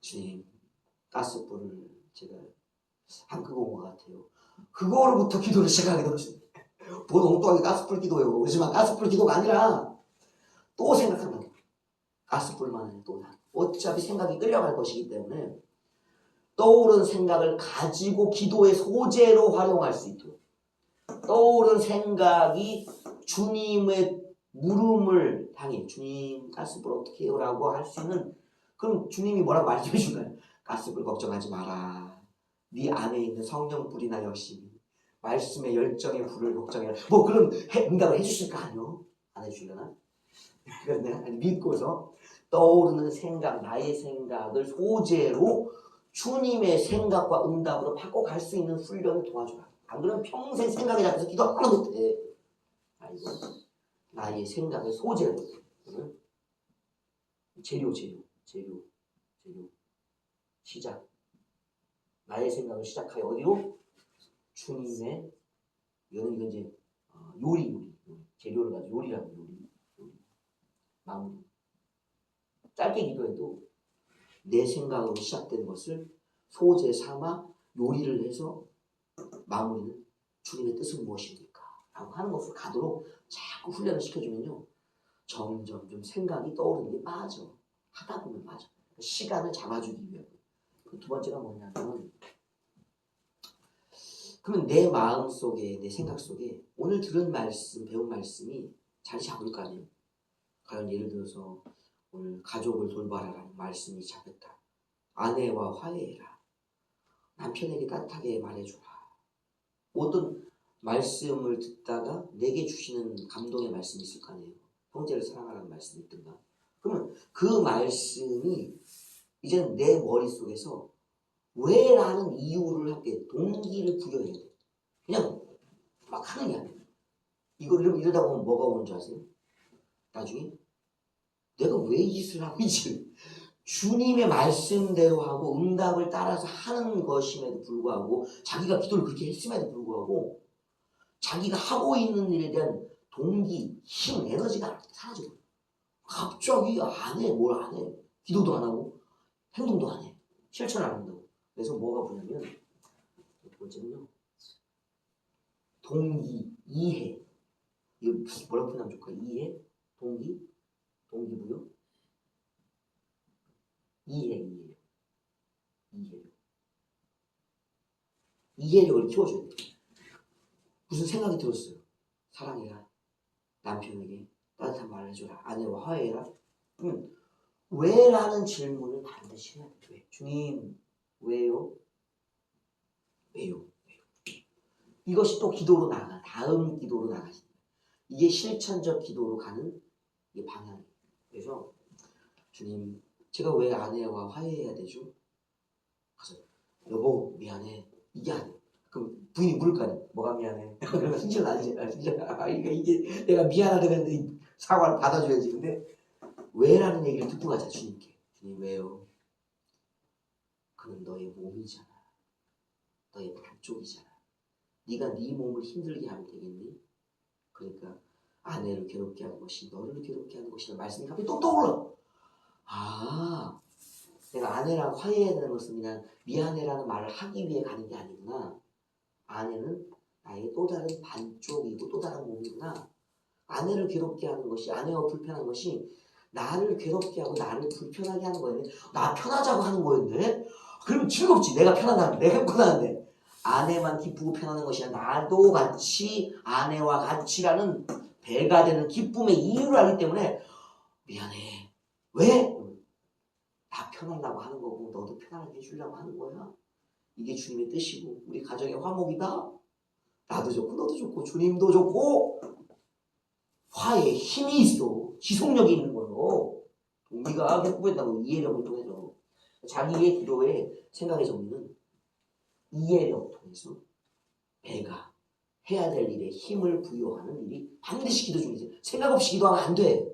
주님 가스불을 제가 안 그거 온 것 같아요. 그거로부터 기도를 시작하게 되었어요. 보통 엉뚱하게 가스불 기도예요. 그렇지만 가스불 기도가 아니라 또 생각한다. 가스불만 해 또. 어차피 생각이 끌려갈 것이기 때문에 떠오른 생각을 가지고 기도의 소재로 활용할 수 있도록 떠오른 생각이 주님의 물음을 향해 주님 가스불 어떻게 해요? 라고 할 수 있는 그럼 주님이 뭐라고 말씀해 주나요? 가스불 걱정하지 마라. 네 안에 있는 성령 불이나 열심히 말씀의 열정의 불을 걱정해라. 뭐 그런 응답을 해주실까 아니요? 안 해주려나? 그래서 내가 믿고서 떠오르는 생각, 나의 생각을 소재로 주님의 생각과 응답으로 바꿔갈 수 있는 훈련을 도와줘라. 안 그러면 평생 생각에 잡혀서 기도 하나 못해. 아이고, 나의 생각의 소재로. 재료. 시작. 나의 생각을 시작하여 어디로? 주님의, 이건 이제 요리. 재료를 가지고 요리라고 요리. 마무리. 짧게 기도해도 내 생각으로 시작된 것을 소재 삼아 요리를 해서 마무리는 주님의 뜻은 무엇입니까? 라고 하는 것으로 가도록 자꾸 훈련을 시켜주면요. 점점 좀 생각이 떠오르는 게 빠져. 하다 보면 빠져. 시간을 잡아주기 위해. 두 번째가 뭐냐면 그러면 내 마음 속에 내 생각 속에 오늘 들은 말씀 배운 말씀이 자리 잡을 거 아니에요. 과연 예를 들어서 오늘 가족을 돌봐라라는 말씀이 잡혔다. 아내와 화해해라. 남편에게 따뜻하게 말해줘라. 어떤 말씀을 듣다가 내게 주시는 감동의 말씀이 있을 거 아니에요. 형제를 사랑하라는 말씀이 있든가. 그러면 그 말씀이 이제는 내 머릿속에서 왜 라는 이유를 할게 동기를 부여해야 돼. 그냥 막 하는 게 아니야. 이러다 보면 뭐가 오는 줄 아세요? 나중에 내가 왜 이 짓을 하고 있지? 주님의 말씀대로 하고 응답을 따라서 하는 것임에도 불구하고 자기가 기도를 그렇게 했음에도 불구하고 자기가 하고 있는 일에 대한 동기, 힘, 에너지가 사라져요. 갑자기 안 해. 뭘 안 해. 기도도 안 하고 행동도 안 해. 실천 안 한다고. 그래서 뭐가 보냐면 두 번째는요. 동기, 이해. 이거 뭐라고 표현하면 좋을까? 이해, 동기, 동기부여, 이해력을 키워줘야 돼. 무슨 생각이 들었어요. 사랑해라. 남편에게 따뜻한 말을 해줘라. 아내와 화해해라. 그러면 왜? 라는 질문을 반드시 해야 돼. 왜? 주님, 왜요? 왜요? 이것이 또 기도로 나가. 다음 기도로 나가십니다. 이게 실천적 기도로 가는 이 방향이에요. 그래서 주님, 제가 왜 아내와 화해해야 되죠? 가서 여보 미안해. 이게 아니에요. 그럼 부인이 물을 거 아니에요. 뭐가 미안해? 그러면 승질 나지. 이게 내가 미안하다고 했는데 사과를 받아줘야지. 근데 왜라는 얘기를 듣고 가자 주님께. 주님 왜요? 그는 너의 몸이잖아. 너의 반쪽이잖아. 네가 네 몸을 힘들게 하면 되겠니? 그러니까 아내를 괴롭게 하는 것이 너를 괴롭게 하는 것이다. 말씀이 갑자기 또 떠올라. 아, 내가 아내랑 화해해야 되는 것은 그냥 미안해라는 말을 하기 위해 가는 게 아니구나. 아내는 나의 또 다른 반쪽이고 또 다른 몸이구나. 아내를 괴롭게 하는 것이, 아내와 불편한 것이 나를 괴롭게 하고 나를 불편하게 하는 거였네. 나 편하자고 하는 거였네. 그럼 즐겁지. 내가 편하다는데, 내가 행복하다는데. 아내만 기쁘고 편하는 것이 아니라 나도 같이 아내와 같이라는 배가 되는 기쁨의 이유를 알기 때문에 미안해. 왜? 다 편하려고 하는 거고 너도 편하게 해주려고 하는 거야. 이게 주님의 뜻이고 우리 가정의 화목이다. 나도 좋고 너도 좋고 주님도 좋고 화에 힘이 있어. 지속력이 있는 거요. 동기가 회복된다고 이해력을 통해서 자기의 기도의 생각의 정리는 이해력 통해서 내가 해야 될 일에 힘을 부여하는 일이 반드시 기도 중이지. 생각 없이 기도하면 안 돼.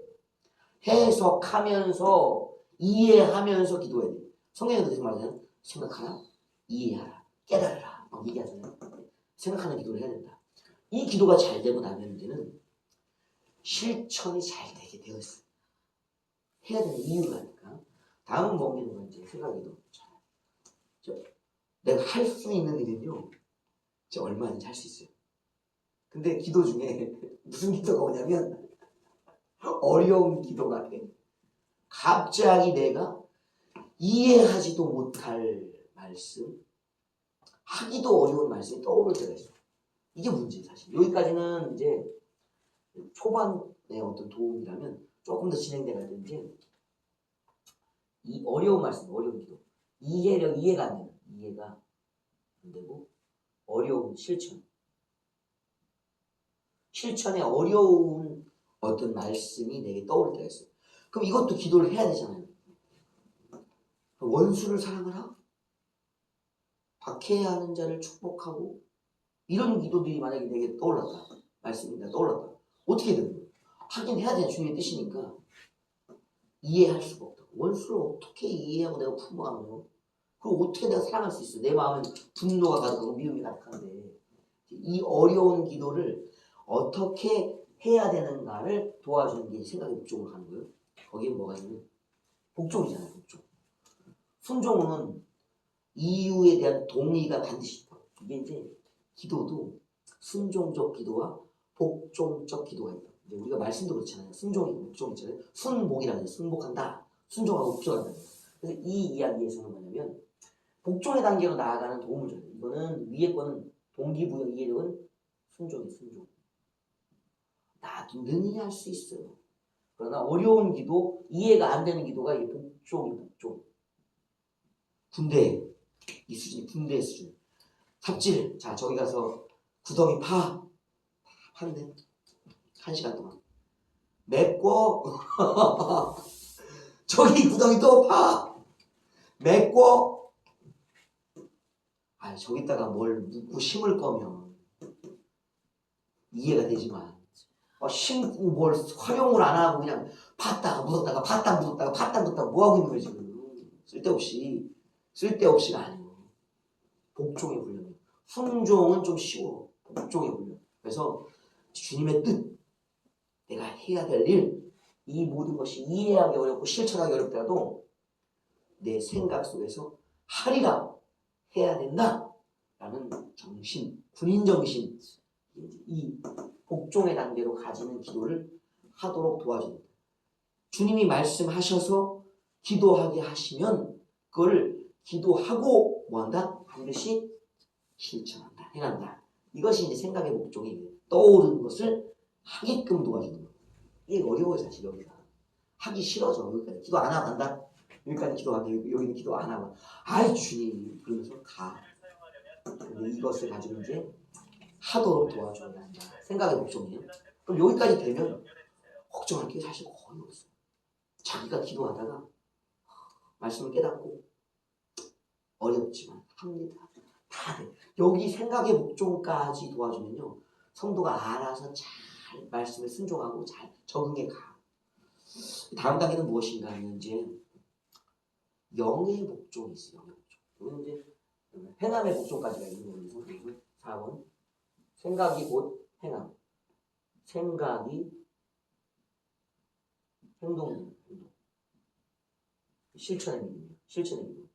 해석하면서 이해하면서 기도해야 돼. 성경에도 그렇게 말하잖아요. 생각하라, 이해하라, 깨달으라 막 얘기하잖아요. 생각하는 기도를 해야 된다. 이 기도가 잘 되고 나면 이제는 실천이 잘 되게 되어 있어요. 해야 되는 이유가 아닐까. 다음은 뭐냐면 이제 생각해도 내가 할 수 있는 일은요, 진짜 얼마든지 할 수 있어요. 근데 기도 중에 무슨 기도가 오냐면 어려운 기도가 돼. 갑자기 내가 이해하지도 못할 말씀, 하기도 어려운 말씀이 떠오를 때가 있어. 이게 문제예요, 사실. 여기까지는 이제 초반의 어떤 도움이라면 조금 더 진행돼 갈 때 이제 이 어려운 말씀, 어려운 기도, 이해가 안 되는, 이해가 안 되고 어려운 실천에 어려운 어떤 말씀이 내게 떠오를 때가 있어요. 그럼 이것도 기도를 해야 되잖아요. 원수를 사랑하라, 박해야 하는 자를 축복하고, 이런 기도들이 만약에 내게 떠올랐다, 말씀이 내가 떠올랐다, 어떻게 되는 거예요? 하긴 해야 되는 주님의 뜻이니까 이해할 수가 없다. 원수를 어떻게 이해하고 내가 품어가며, 그리고 어떻게 내가 사랑할 수 있어? 내 마음은 분노가 가득하고 미움이 가득한데, 이 어려운 기도를 어떻게 해야 되는가를 도와주는 게 생각의 목적으로 가는 거예요. 거기에 뭐가 있냐면 복종이잖아요. 복종. 순종은 이유에 대한 동의가 반드시 있다. 이게 이제 기도도 순종적 기도와 복종적 기도가 있다. 이제 우리가 말씀도 그렇잖아요. 순종이고 복종이 있잖아요. 순복이라는 게 순복한다, 순종하고 복종한다. 그래서 이 이야기에서는 뭐냐면 복종의 단계로 나아가는 도움을 줘요. 이거는 위에 거는 동기부여, 이해력은 순종이에요. 순종. 나도 능히 할 수 있어요. 그러나 어려운 기도, 이해가 안 되는 기도가 이 복종. 군대, 이 수준이 군대의 수준. 삽질, 자 저기 가서 구덩이 파는데 1시간 동안 맺고 저기 구덩이 또 맺고, 저기다가 뭘 묻고 심을 거면 이해가 되지만 심고 뭘 활용을 안 하고 그냥 팠다가 묻었다가 뭐 하고 있는 거예요 지금. 쓸데없이가 아니에요. 복종의 훈련이에요. 순종은 좀 쉬워. 복종의 훈련. 그래서 주님의 뜻, 내가 해야 될 일, 이 모든 것이 이해하기 어렵고 실천하기 어렵더라도 내 생각 속에서 하리라, 해야 된다 라는 정신, 군인 정신, 이 복종의 단계로 가지는 기도를 하도록 도와줍니다. 주님이 말씀하셔서 기도하게 하시면 그걸 기도하고 뭐한다? 반드시 실천한다, 행한다. 이것이 이제 생각의 목적이 떠오르는 것을 하게끔 도와주는 거예요. 이게 어려워요 사실. 여기가 하기 싫어져. 여기까지 기도 안 하고 간다. 여기까지 기도하는데 여기는 기도 안 하고, 아이 주님 그러면서 가. 근데 이것을 가지고 이제 하도록 도와줘야 한다. 생각의 목적이에요. 그럼 여기까지 되면 걱정할 게 사실 거의 없어요. 자기가 기도하다가 말씀을 깨닫고 어렵지만 합니다. 다 돼. 여기 생각의 목적까지 도와주면요, 성도가 알아서 잘 말씀에 순종하고 잘 적응해 가. 다음 단계는 무엇인가 하면 이제 영의 복종이 있어요. 영의 복종. 이건 이제 행함의 복종까지가 있는 거거든요. 그래서 4번 생각이 곧 행함. 생각이 행동. 실천의 믿음. 실천의 믿음.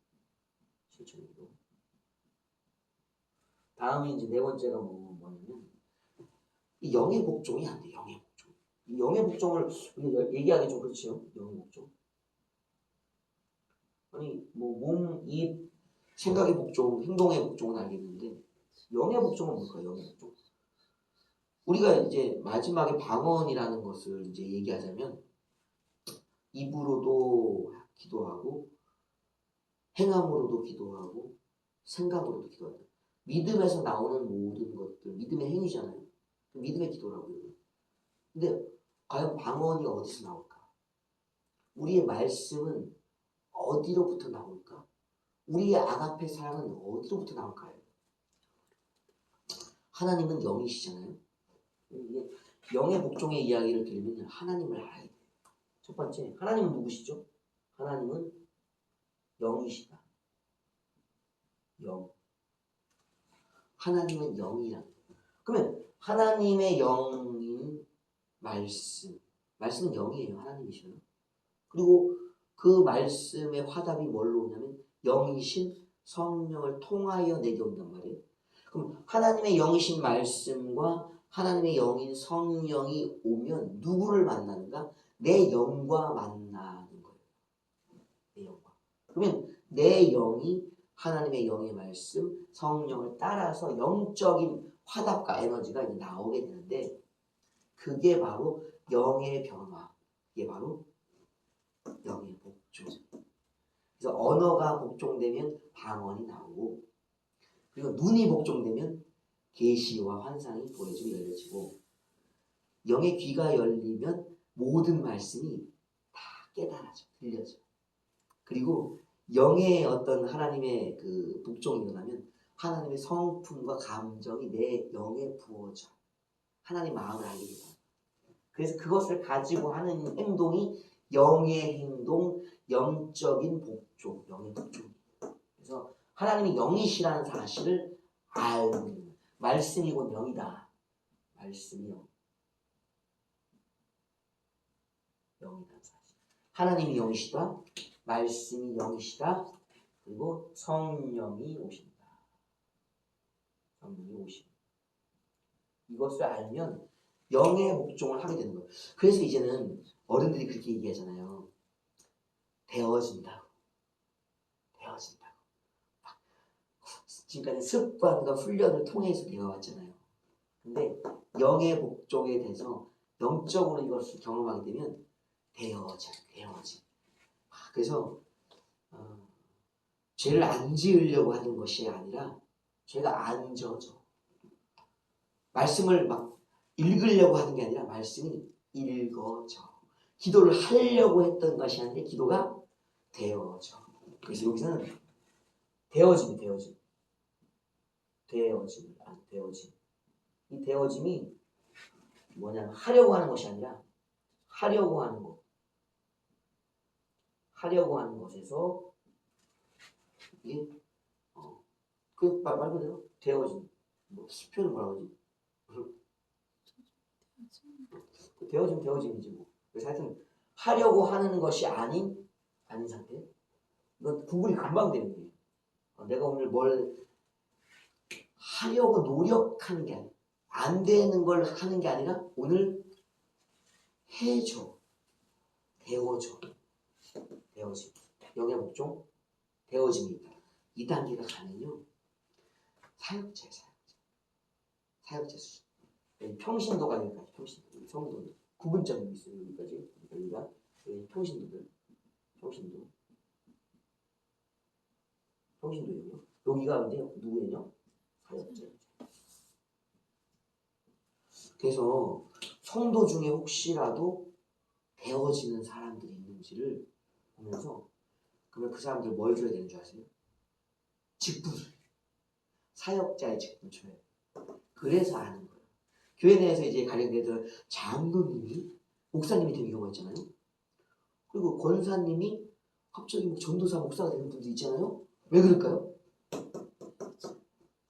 다음이 이제 네 번째가 뭐냐면 이 영의 복종이 안 돼. 영의 복종. 이 영의 복종을 얘기하기 좀 그렇죠. 영의 복종. 아니 몸, 입, 생각의 복종, 행동의 복종은 알겠는데 영의 복종은 뭘까요? 영의 복종. 우리가 이제 마지막에 방언이라는 것을 이제 얘기하자면 입으로도 기도하고 행함으로도 기도하고 생각으로도 기도한다. 믿음에서 나오는 모든 것들, 믿음의 행위잖아요. 믿음의 기도라고요. 근데 과연 방언이 어디서 나올까? 우리의 말씀은 어디로부터 나올까? 우리의 아가페 사랑은 어디로부터 나올까요? 하나님은 영이시잖아요. 이게 영의 복종의 이야기를 들으면 하나님을 알아야 돼요. 첫 번째, 하나님은 누구시죠? 하나님은 영이시다. 영. 하나님은 영이란. 그러면 하나님의 영인 말씀은 영이에요. 하나님이시요. 그리고 그 말씀의 화답이 뭘로 오냐면 영이신 성령을 통하여 내게 온단 말이에요. 그럼 하나님의 영이신 말씀과 하나님의 영인 성령이 오면 누구를 만나는가? 내 영과 만나는 거예요. 내 영과. 그러면 내 영이 하나님의 영의 말씀, 성령을 따라서 영적인 화답과 에너지가 이제 나오게 되는데 그게 바로 영의 변화. 그게 바로 영의 복종. 그래서 언어가 복종되면 방언이 나오고 그리고 눈이 복종되면 계시와 환상이 보여지고 열려지고 영의 귀가 열리면 모든 말씀이 다 깨달아져 들려져. 그리고 영의 어떤 하나님의 그 복종이 일어나면 하나님의 성품과 감정이 내 영에 부어져. 하나님 마음을 알게 된다. 그래서 그것을 가지고 하는 행동이 영의 행동, 영적인 복종, 영의 복종. 그래서 하나님이 영이시라는 사실을 알고 말씀이 곧 영이다. 말씀이 영이라는 사실. 하나님이 영이시다. 말씀이 영이시다. 그리고 성령이 오신다. 성령이 오신다. 이것을 알면 영의 복종을 하게 되는 거예요. 그래서 이제는 어른들이 그렇게 얘기하잖아요. 되어진다고. 되어진다고. 지금까지 습관과 훈련을 통해서 되어왔잖아요. 근데 영의 복종에 대해서 영적으로 이것을 경험하게 되면 되어져. 그래서 죄를 안 지으려고 하는 것이 아니라 죄가 안 져져. 말씀을 막 읽으려고 하는 게 아니라 말씀이 읽어져. 기도를 하려고 했던 것이 아니라 기도가 되어져. 그래서 여기서는 되어짐이. 이 되어짐이 뭐냐면 하려고 하는 것이 아니라 하려고 하는 것. 하려고 하는 것에서 이게 그 말 그대로 되어짐. 뭐 표현 뭐라고 하지? 되어짐이지 뭐. 그래서 하여튼 하려고 하는 것이 아닌 상태. 이건 구분이 금방 되는 거예요. 내가 오늘 뭘 하려고 노력하는 게 아니라 안 되는 걸 하는 게 아니라 오늘 해줘. 되어져. 되어짐. 영의 복종 되어짐이 있다. 이 단계가 가면요. 사역제 수준. 평신도가 여기까지. 평신도. 성도는 구분점이 있어요. 여기까지. 여기가 평신도요. 여기가 근데 누구예요? 사역제. 그래서 성도 중에 혹시라도 되어지는 사람들이 있는지를 보면서 그러면 그 사람들 뭘 줘야 되는 줄 아세요? 직분을. 사역자의 직분을 줘야 돼요. 그래서 아는 거예요. 교회 내에서 이제 가령되던 장로님이 목사님이 되는 경우가 있잖아요. 그리고 권사님이 갑자기 뭐 전도사 목사가 되는 분도 있잖아요. 왜 그럴까요?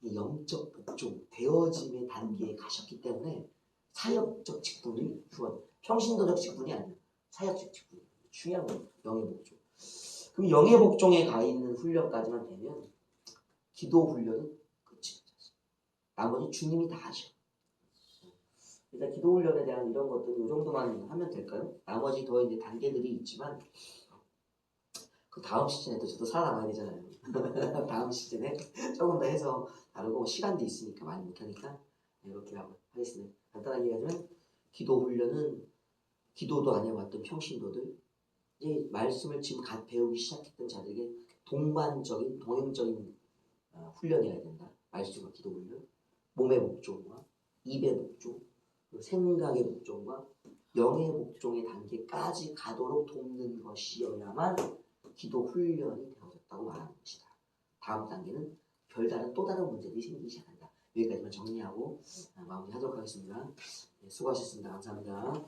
이 영적 복종, 되어짐의 단계에 가셨기 때문에 사역적 직분이 주어져요. 평신도적 직분이 아니에요. 사역적 직분. 중요한 거예요. 영의 복종. 그럼 영의 복종에 가 있는 훈련까지만 되면 기도 훈련은 끝입니다. 나머지 주님이 다 하셔. 일단 기도 훈련에 대한 이런 것들은 이 정도만 하면 될까요? 나머지 더 이제 단계들이 있지만 그 다음 시즌에 또 저도 살아남아야 되잖아요. 다음 시즌에 조금 더 해서 다루고 시간도 있으니까 많이 못하니까 이렇게 하겠습니다. 간단하게 얘기하자면 기도 훈련은 기도도 안 해봤던 평신도들 이제 말씀을 지금 갓 배우기 시작했던 자들에게 동반적인 동행적인 훈련이어야 된다. 말씀과 기도 훈련, 몸의 복종과 입의 복종, 생각의 복종과 영의 복종의 단계까지 가도록 돕는 것이어야만 기도 훈련이 되어졌다고 말하는 것이다. 다음 단계는 별다른 또 다른 문제들이 생기기 시작한다. 여기까지만 정리하고 마무리하도록 하겠습니다. 네, 수고하셨습니다. 감사합니다.